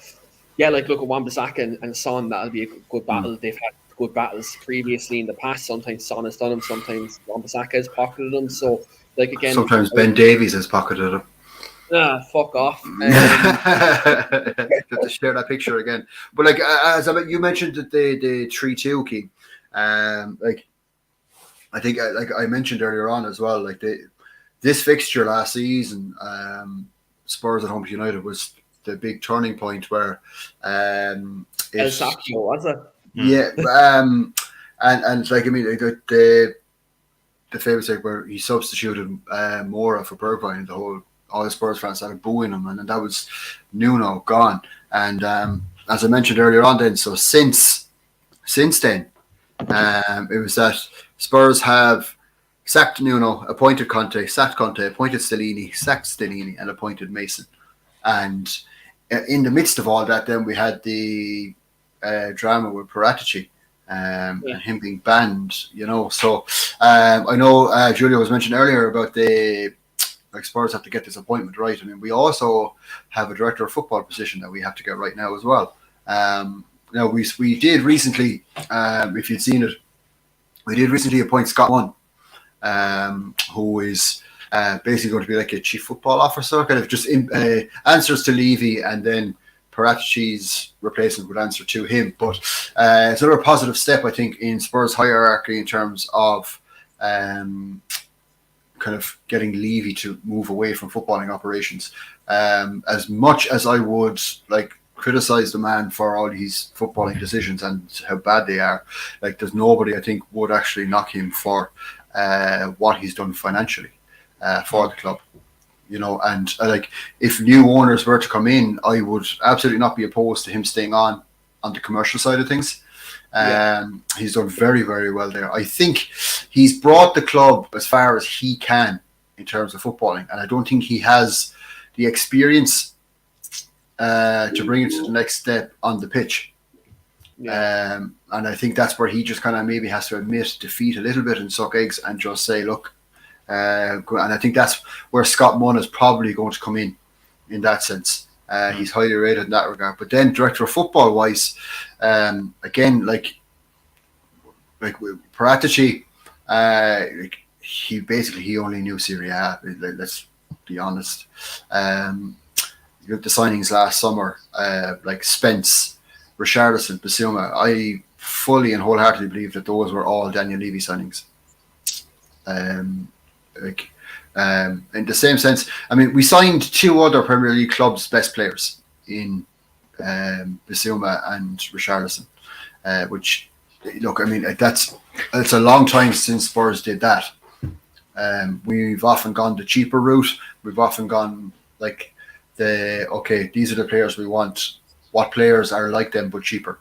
yeah, like look at Wan-Bissaka and Son, that'll be a good battle. They've had good battles previously in the past. Sometimes Son has done them, sometimes Wan-Bissaka has pocketed them. So like again, sometimes Ben Davies has pocketed them. Fuck off. To share that picture again. But like you mentioned that the 3-2 Keane, like I think like I mentioned earlier on as well, like this fixture last season, Spurs at home to United was the big turning point where El Sacco, was it? Yeah, and like I mean the famous thing where he substituted Mora for Bergwijn, all the Spurs fans started booing him, and then that was Nuno gone. And as I mentioned earlier on, then so since then, it was that Spurs have sacked Nuno, appointed Conte, sacked Conte, appointed Stellini, sacked Stellini, and appointed Mason. And in the midst of all that, then we had the drama with Paratici and him being banned, So I know Julio was mentioned earlier about Spurs have to get this appointment right. I mean, we also have a director of football position that we have to get right now as well. Now we did recently, if you'd seen it, we did recently appoint Scott Munn, who is basically going to be like a chief football officer, kind of just answers to Levy, and then Paratici's replacement would answer to him. But it's another positive step, I think, in Spurs' hierarchy in terms of kind of getting Levy to move away from footballing operations. As much as I would like criticize the man for all his footballing decisions and how bad they are, like there's nobody I think would actually knock him for what he's done financially for the club. And like if new owners were to come in, I would absolutely not be opposed to him staying on the commercial side of things. He's done very, very well there. I think he's brought the club as far as he can in terms of footballing, and I don't think he has the experience to bring it to the next step on the pitch. And I think that's where he just kind of maybe has to admit defeat a little bit and suck eggs and just say, look, and I think that's where Scott Munn is probably going to come in that sense. He's highly rated in that regard. But then director of football wise, again, like Paratici, he only knew Serie A. Let's be honest. The signings last summer, like Spence, Richarlison, Bissouma, I fully and wholeheartedly believe that those were all Daniel Levy signings. In the same sense, I mean, we signed two other Premier League clubs' best players in Bissouma and Richarlison, which, look, I mean, it's a long time since Spurs did that. We've often gone the cheaper route. We've often gone like these are the players we want. What players are like them but cheaper?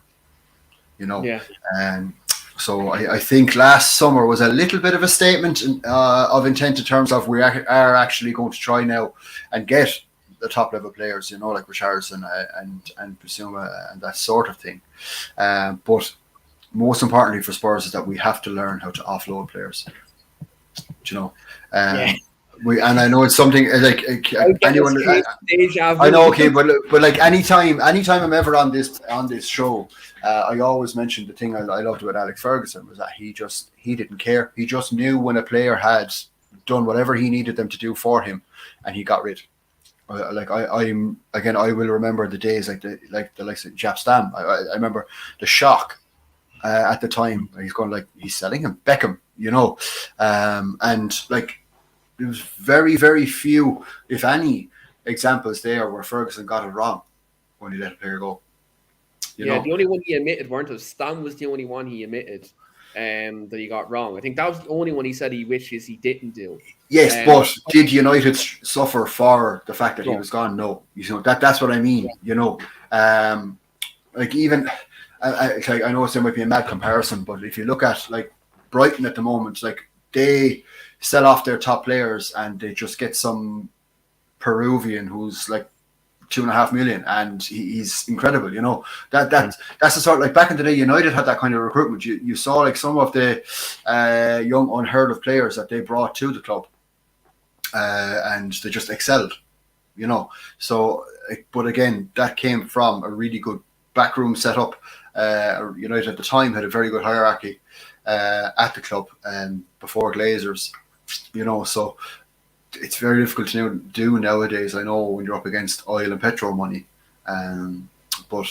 So I think last summer was a little bit of a statement of intent in terms of we are actually going to try now and get the top level players, like Richarlison and Bissouma and that sort of thing. But most importantly for Spurs is that we have to learn how to offload players. And I know it's something like anyone. I know, okay, but like anytime I'm ever on this show, I always mention the thing I loved about Alex Ferguson was that he didn't care. He just knew when a player had done whatever he needed them to do for him, and he got rid. I will remember the days like the likes of Jap Stam. I remember the shock at the time. He's going like, he's selling him Beckham, and like there was very, very few, if any, examples there where Ferguson got it wrong when he let a player go. The only one he admitted weren't it? Stam was the only one he admitted that he got wrong. I think that was the only one he said he wishes he didn't do. Yes, but did United suffer for the fact that he was gone? No, that's what I mean. Like even I know there might be a mad comparison, but if you look at like Brighton at the moment, like they sell off their top players and they just get some Peruvian who's like 2.5 million, and he's incredible. That's the sort, like back in the day, United had that kind of recruitment. You saw like some of the young unheard of players that they brought to the club, and they just excelled. So, but again, that came from a really good backroom setup. United at the time had a very good hierarchy at the club, before Glazers. So it's very difficult to do nowadays. I know when you're up against oil and petrol money, but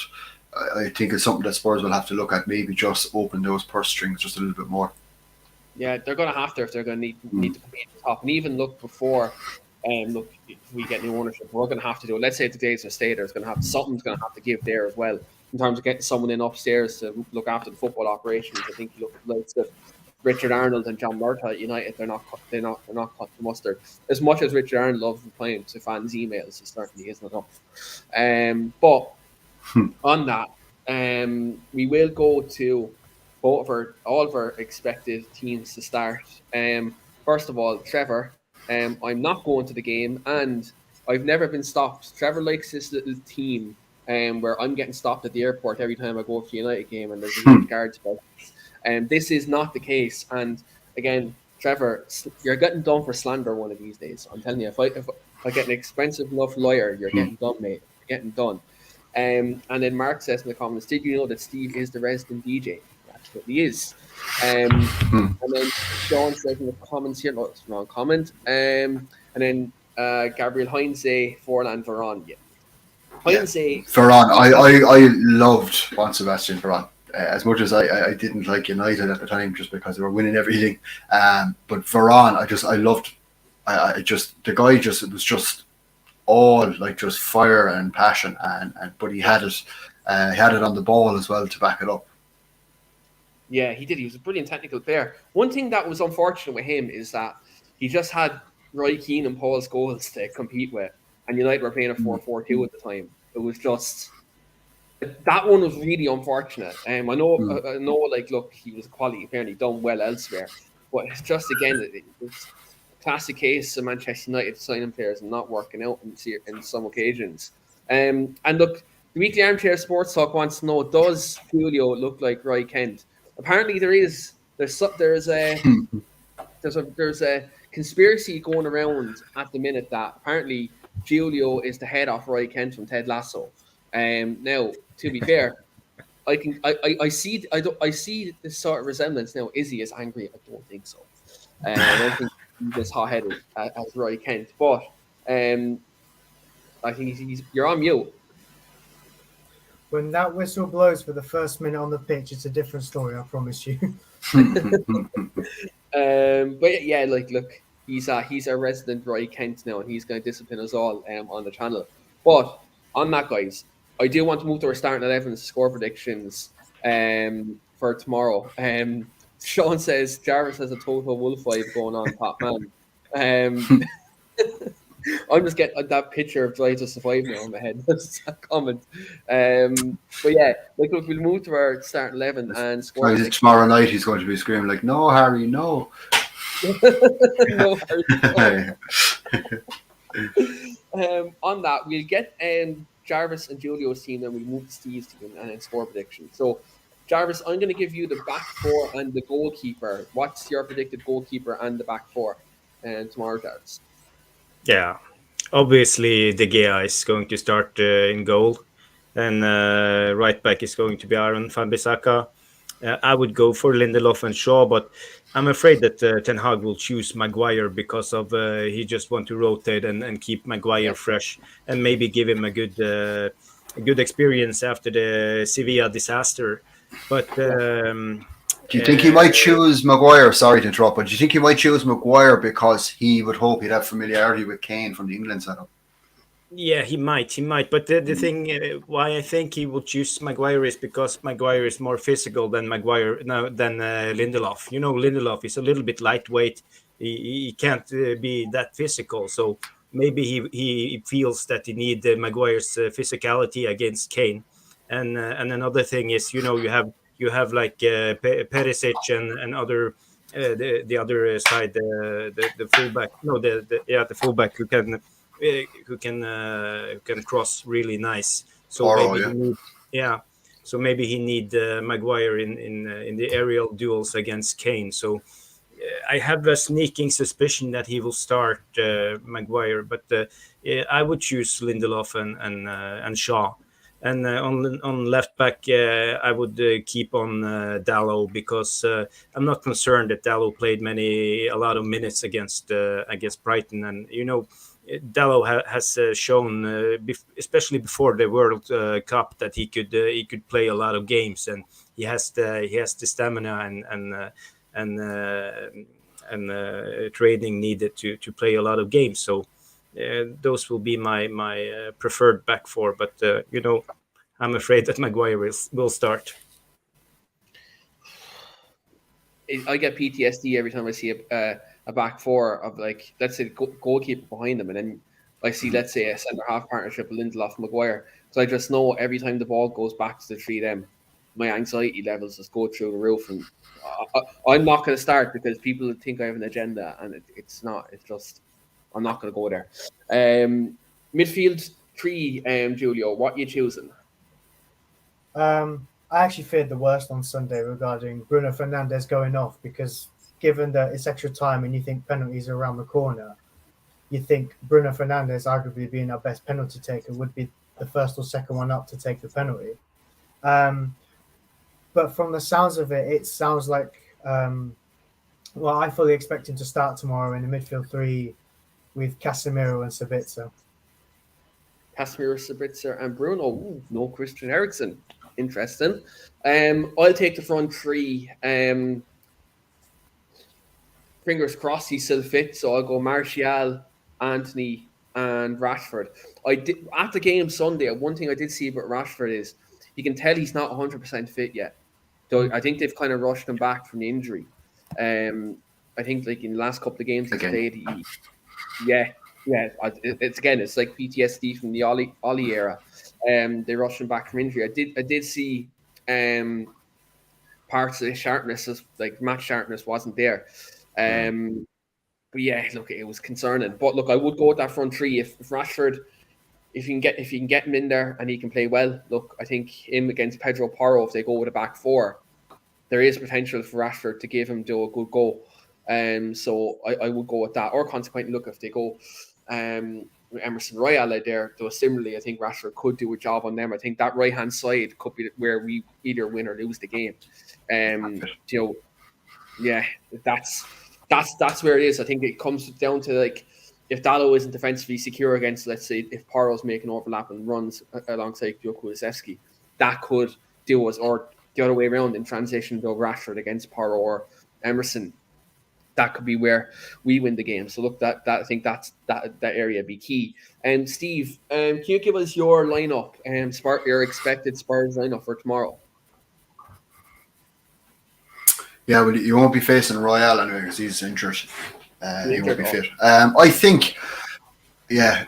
I think it's something that Spurs will have to look at. Maybe just open those purse strings just a little bit more. Yeah, they're going to have to if they're going to need to compete at the top. And even look before, if we get new ownership, we're going to have to do it. Let's say the days of stay, there's going to have something's going to have to give there as well in terms of getting someone in upstairs to look after the football operations. I think you look at the likes of Richard Arnold and John Murtaugh at United, they're not cut the mustard. As much as Richard Arnold loves replying to fans' emails, he certainly isn't enough. But on that, we will go to all of our expected teams to start. First of all, Trevor, I'm not going to the game, and I've never been stopped. Trevor likes this little team where I'm getting stopped at the airport every time I go to a United game, and there's a huge guards about. This is not the case. And again, Trevor, you're getting done for slander one of these days. I'm telling you, if I get an expensive enough lawyer, you're getting done, mate. You're getting done. And then Mark says in the comments, did you know that Steve is the resident DJ? That's what he is. And then Sean says in the comments here, no, it's the wrong comment. And then Gabriel Hines say Forlan Varane. Yeah. Hines say Varane. I loved Juan Sebastian Varane. As much as I didn't like United at the time just because they were winning everything, but Varane, I loved. The guy it was just all like just fire and passion, and but he had it on the ball as well to back it up. Yeah, he did. He was a brilliant technical player. One thing that was unfortunate with him is that he just had Roy Keane and Paul Scholes to compete with, and United were playing a 4-4-2 at the time. It was just. That one was really unfortunate. I know. Like, look, he was a quality player and he done well elsewhere, but it's just again, it's a classic case of Manchester United signing players and not working out in some occasions. And look, the Weekly Armchair Sports Talk wants to know: does Julio look like Roy Kent? Apparently, there's a conspiracy going around at the minute that apparently Julio is the head of Roy Kent from Ted Lasso. Now, to be fair, I see this sort of resemblance now. Izzy is angry. I don't think so. I don't think he's as hot-headed as Roy Kent, but I think you're on mute. When that whistle blows for the first minute on the pitch, it's a different story. I promise you. But yeah, like look, he's a resident Roy Kent now, and he's going to discipline us all on the channel. But on that, guys, I do want to move to our starting 11 score predictions for tomorrow. Sean says Jarvis has a total wolf vibe going on, top man. I'm just getting that picture of Drive to Survive now in my head. That's a comment. But yeah, like look, we'll move to our starting 11 and score. Tomorrow night he's going to be screaming like, "No, Harry, no." No, Harry, no. On that, we'll get Jarvis and Julio's team, then we'll move to Steve's team and then score prediction. So, Jarvis, I'm going to give you the back four and the goalkeeper. What's your predicted goalkeeper and the back four tomorrow, Jarvis? Yeah, obviously De Gea is going to start in goal, and right back is going to be Aaron Wan-Bissaka. I would go for Lindelof and Shaw, but I'm afraid that Ten Hag will choose Maguire because of he just want to rotate and keep Maguire fresh and maybe give him a good experience after the Sevilla disaster. But Do you think he might choose Maguire? Sorry to interrupt, but do you think he might choose Maguire because he would hope he'd have familiarity with Kane from the England setup? yeah, he might. But the thing why I think he will choose Maguire is because Maguire is more physical than Lindelof. You know, Lindelof is a little bit lightweight. He can't be that physical. So maybe he feels that he need Maguire's physicality against Kane. And another thing is, you know, you have like Perisic and other. The other side, the fullback, no, the fullback who can cross really nice. So maybe he need Maguire in the aerial duels against Kane. So I have a sneaking suspicion that he will start Maguire, but I would choose Lindelof and Shaw. And on left back, I would keep on Dalot because I'm not concerned that Dalot played a lot of minutes against Brighton, and you know Dalot has shown, especially before the World Cup, that he could play a lot of games, and he has the stamina and training needed to play a lot of games. So those will be my preferred back four. But you know, I'm afraid that Maguire will start. I get PTSD every time I see a back four of, like, let's say goalkeeper behind them, and then I see, let's say, a centre half partnership with Lindelof and Maguire. So I just know every time the ball goes back to the three of them, my anxiety levels just go through the roof. And I'm not going to start because people think I have an agenda, and it's not. It's just I'm not going to go there. Midfield three, Julio, what are you choosing? I actually feared the worst on Sunday regarding Bruno Fernandes going off, because given that it's extra time and you think penalties are around the corner, you think Bruno Fernandes, arguably being our best penalty taker, would be the first or second one up to take the penalty. But from the sounds of it, it sounds like, I fully expect him to start tomorrow in the midfield three with Casemiro and Sabitzer. Casemiro, Sabitzer, and Bruno. Ooh, no Christian Eriksen. Interesting. I'll take the front three. Fingers crossed he's still fit, so I'll go Martial, Anthony, and Rashford. I did at the game Sunday. One thing I did see about Rashford is you can tell he's not 100% fit yet. So I think they've kind of rushed him back from the injury. I think like in the last couple of games he's played. It's like PTSD from the Ollie era. They rushed him back from injury. I did see parts of the sharpness, like match sharpness wasn't there. But yeah, look, it was concerning. But look, I would go with that front three if Rashford, if you can get him in there and he can play well. Look, I think him against Pedro Porro, if they go with a back four, there is potential for Rashford to give him a good go. So I would go with that. Or consequently, look, if they go with Emerson Royale there, though similarly, I think Rashford could do a job on them. I think that right hand side could be where we either win or lose the game. That's where it is. I think it comes down to, like, if Dalot isn't defensively secure against, let's say, if Porro's making overlapping runs alongside Kulusevski, that could do us, or the other way around in transition to Rashford against Porro or Emerson. That could be where we win the game. So look, that I think that area be key. And Steve, can you give us your lineup and your expected Spurs lineup for tomorrow? Yeah, well, you won't be facing Royale anyway because he's injured. He won't be fit. I think,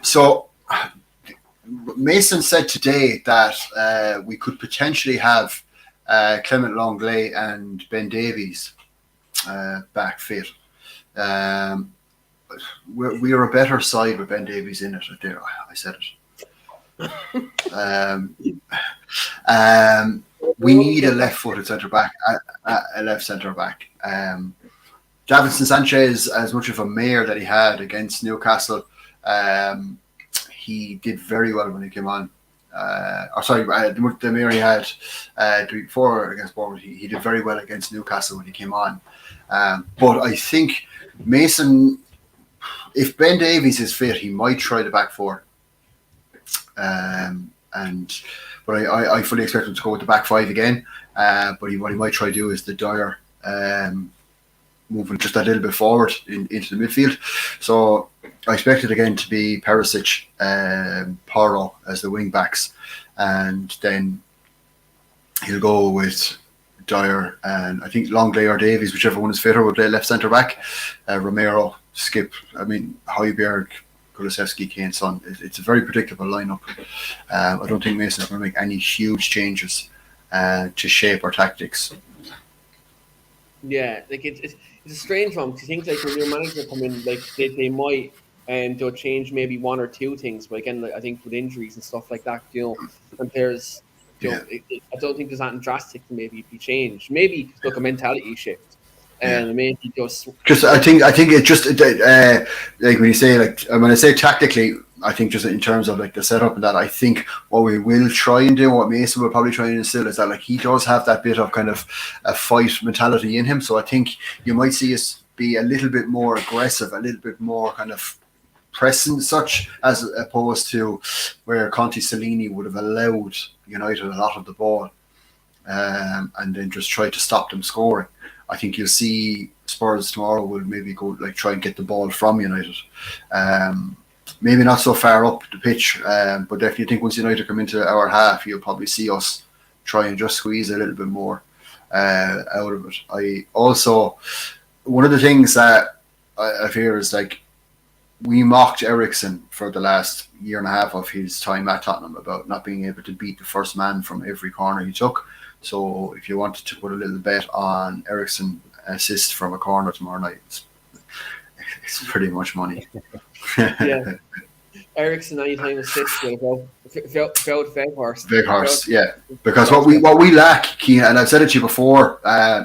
so Mason said today that we could potentially have Clement Lenglet and Ben Davies back fit. We're a better side with Ben Davies in it. I said it. We need a left-footed centre back, a left centre back. Davinson Sanchez, as much of a mare that he had against Newcastle, he did very well when he came on. the mirror he had before against Bournemouth. He did very well against Newcastle when he came on. But I think Mason, if Ben Davies is fit, he might try the back four. But I fully expect him to go with the back five again. But what he might try to do is the Dyer moving just a little bit forward into the midfield. So I expect it again to be Perisic, Porro as the wing backs, and then he'll go with Dyer and I think Longley or Davies, whichever one is fitter, will play left centre back. Romero, Skip, Højbjerg, Kulusevski, Kane, Son. It's a very predictable lineup. I don't think Mason's going to make any huge changes to shape our tactics. Yeah, like it's a strange one because you think like when your manager come in, like they might they'll change maybe one or two things, but again, like, I think with injuries and stuff like that, and players, I don't think there's anything drastic to maybe be changed. Maybe look a mentality shift, and maybe just I think it just like when you say when I say tactically, I think just in terms of like the setup and that, I think what we will try and do, what Mason will probably try and instill is that like he does have that bit of kind of a fight mentality in him. So I think you might see us be a little bit more aggressive, a little bit more kind of pressing such, as opposed to where Conte Cellini would have allowed United a lot of the ball and then just try to stop them scoring. I think you'll see Spurs tomorrow will maybe go like try and get the ball from United. Maybe not so far up the pitch, but definitely think once United come into our half, you'll probably see us try and just squeeze a little bit more out of it. I also, one of the things that I fear is like we mocked Eriksen for the last year and a half of his time at Tottenham about not being able to beat the first man from every corner he took. So if you wanted to put a little bet on Eriksen assist from a corner tomorrow night, it's pretty much money. Yeah, Eriksen anytime assist will go Weghorst. Weghorst, yeah, because what we lack, Keane, and I've said it to you before,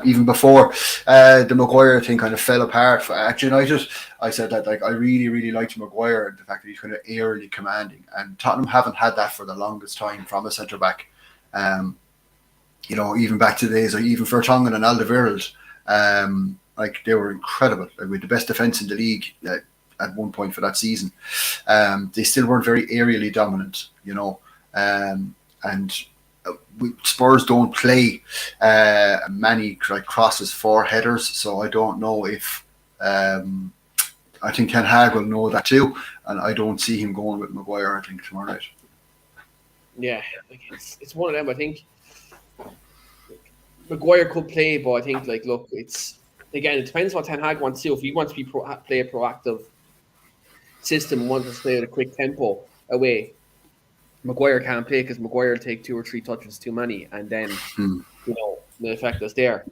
even before the Maguire thing kind of fell apart at United. I said that like I really liked Maguire and the fact that he's kind of aerially commanding, and Tottenham haven't had that for the longest time from a centre back. Even back to the days, like even Vertonghen and Alderweireld, like they were incredible. Like with the best defence in the league at one point for that season. They still weren't very aerially dominant, and Spurs don't play many crosses for headers, so I don't know if I think Ten Hag will know that too, and I don't see him going with Maguire, I think, tomorrow night. Yeah, it's one of them. I think Maguire could play, but I think it depends what Ten Hag wants to do. If he wants to play a proactive system, wants to play at a quick tempo away, Maguire can't play because Maguire will take 2 or 3 touches too many, and then the effect is there.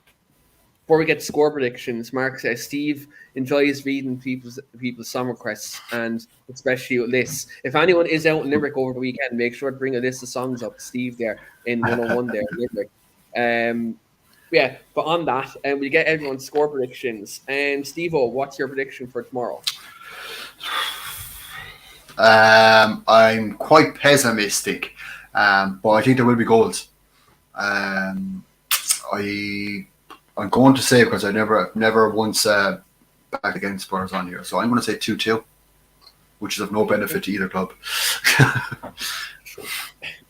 Before we get to score predictions, Mark says Steve enjoys reading people's song requests, and especially lists. If anyone is out in Limerick over the weekend, make sure to bring a list of songs up. Steve there in 101 there in Limerick. Yeah, but on that, we get everyone's score predictions. Steve-O, what's your prediction for tomorrow? I'm quite pessimistic, but I think there will be goals. I'm going to say, because I never once backed against Spurs on here, so I'm going to say 2-2, which is of no benefit to either club.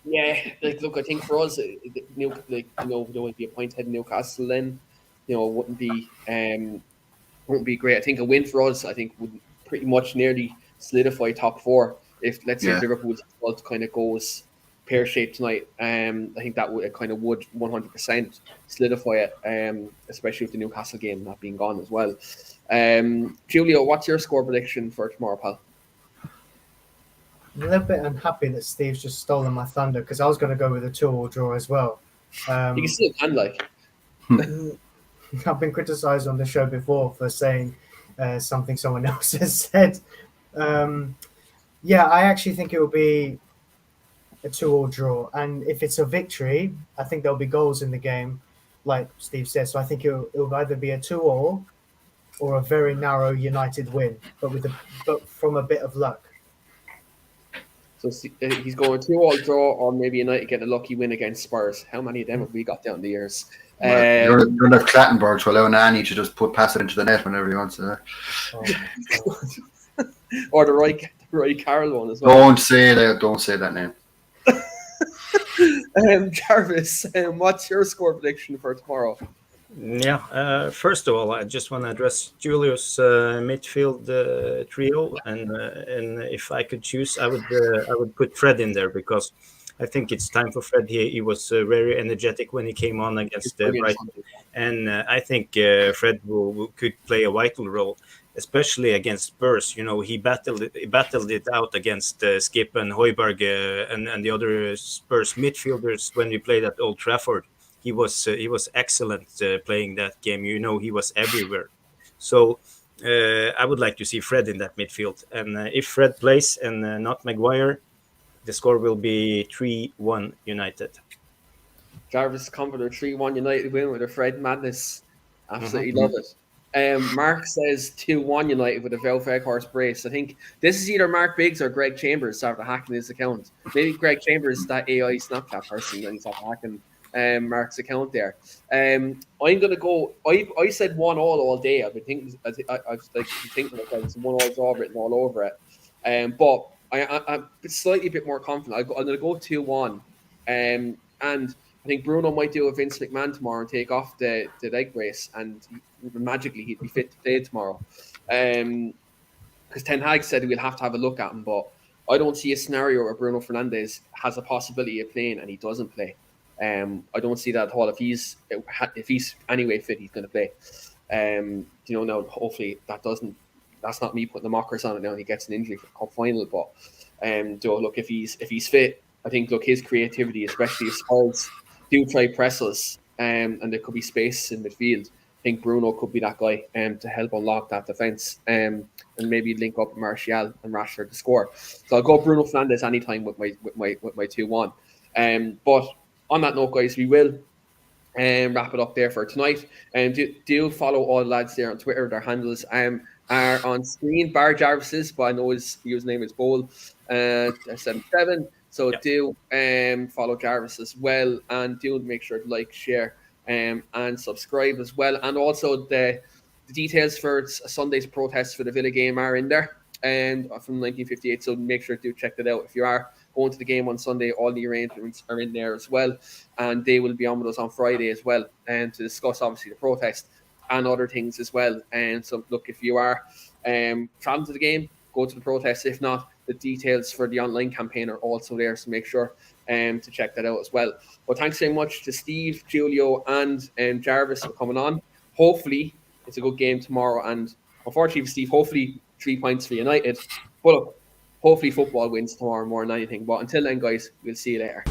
Yeah, look, I think for us, there would be a point ahead in Newcastle. Then, wouldn't be great. I think a win for us, I think, would pretty much nearly solidify top 4. If let's say Liverpool's result kind of goes pear shaped tonight, I think that would 100% solidify it. Especially with the Newcastle game not being gone as well. Julio, what's your score prediction for tomorrow, pal? I'm a little bit unhappy that Steve's just stolen my thunder because I was going to go with a 2-2 draw as well. You can still I've been criticised on the show before for saying something someone else has said. I actually think it will be a 2-2 draw, and if it's a victory, I think there'll be goals in the game, like Steve said. So I think it'll either be a 2-2 or a very narrow United win, but from a bit of luck. So he's going 2-2 draw, or maybe United get a lucky win against Spurs. How many of them have we got down the years? You're left Clattenburg to allow Nani to just pass it into the net whenever he wants to. Or the Roy Carroll one as well. Don't say that name. Jarvis, what's your score prediction for tomorrow? Yeah, first of all, I just want to address Julio's midfield trio, and if I could choose, I would put Fred in there, because I think it's time for Fred. He was very energetic when he came on against Brighton, and I think Fred could play a vital role, especially against Spurs. He battled it out against Skip and Højbjerg and the other Spurs midfielders when we played at Old Trafford. He was excellent playing that game. He was everywhere. So I would like to see Fred in that midfield. And if Fred plays and not Maguire, the score will be 3-1 United. Jarvis confident 3-1 United win with a Fred madness. Absolutely love it. Mark says 2-1 United with a Velvet Veghorst brace. I think this is either Mark Biggs or Greg Chambers after hacking his account. Maybe Greg Chambers, that AI Snapchat person, and he's after hacking Mark's account there. I'm gonna go. I said 1-1 all day. I've been thinking. I've thinking like it's 1-1 draw written all over it. But I'm slightly a bit more confident. I'm gonna go 2-1. And I think Bruno might do a Vince McMahon tomorrow and take off the leg brace, and magically he'd be fit to play tomorrow. Because Ten Hag said we'll have to have a look at him, but I don't see a scenario where Bruno Fernandes has a possibility of playing and he doesn't play. I don't see that at all. If he's anyway fit, he's going to play. Now hopefully that's not me putting the mockers on it now and he gets an injury for the cup final. But look, if he's fit, I think his creativity, especially if Spurs do try press us, and there could be space in midfield. I think Bruno could be that guy to help unlock that defence, and maybe link up Martial and Rashford to score. So I'll go Bruno Fernandes anytime with my 2-1. But on that note, guys, we will wrap it up there for tonight. Do follow all the lads there on Twitter. Their handles are on screen, bar Jarvis's, but I know his username is Bowl 77. So do follow Jarvis as well, and do make sure to like, share, and subscribe as well. And also the details for Sunday's protest for the Villa game are in there, and from 1958. So make sure to check that out. If you are going to the game on Sunday, all the arrangements are in there as well, and they will be on with us on Friday as well, and to discuss obviously the protest and other things as well. And so look, if you are traveling to the game, go to the protest. If not, the details for the online campaign are also there, so make sure to check that out as well. But thanks very much to Steve, Julio, and Jarvis for coming on. Hopefully it's a good game tomorrow, and unfortunately for Steve, hopefully 3 points for United. But look, hopefully football wins tomorrow more than anything. But until then, guys, we'll see you later.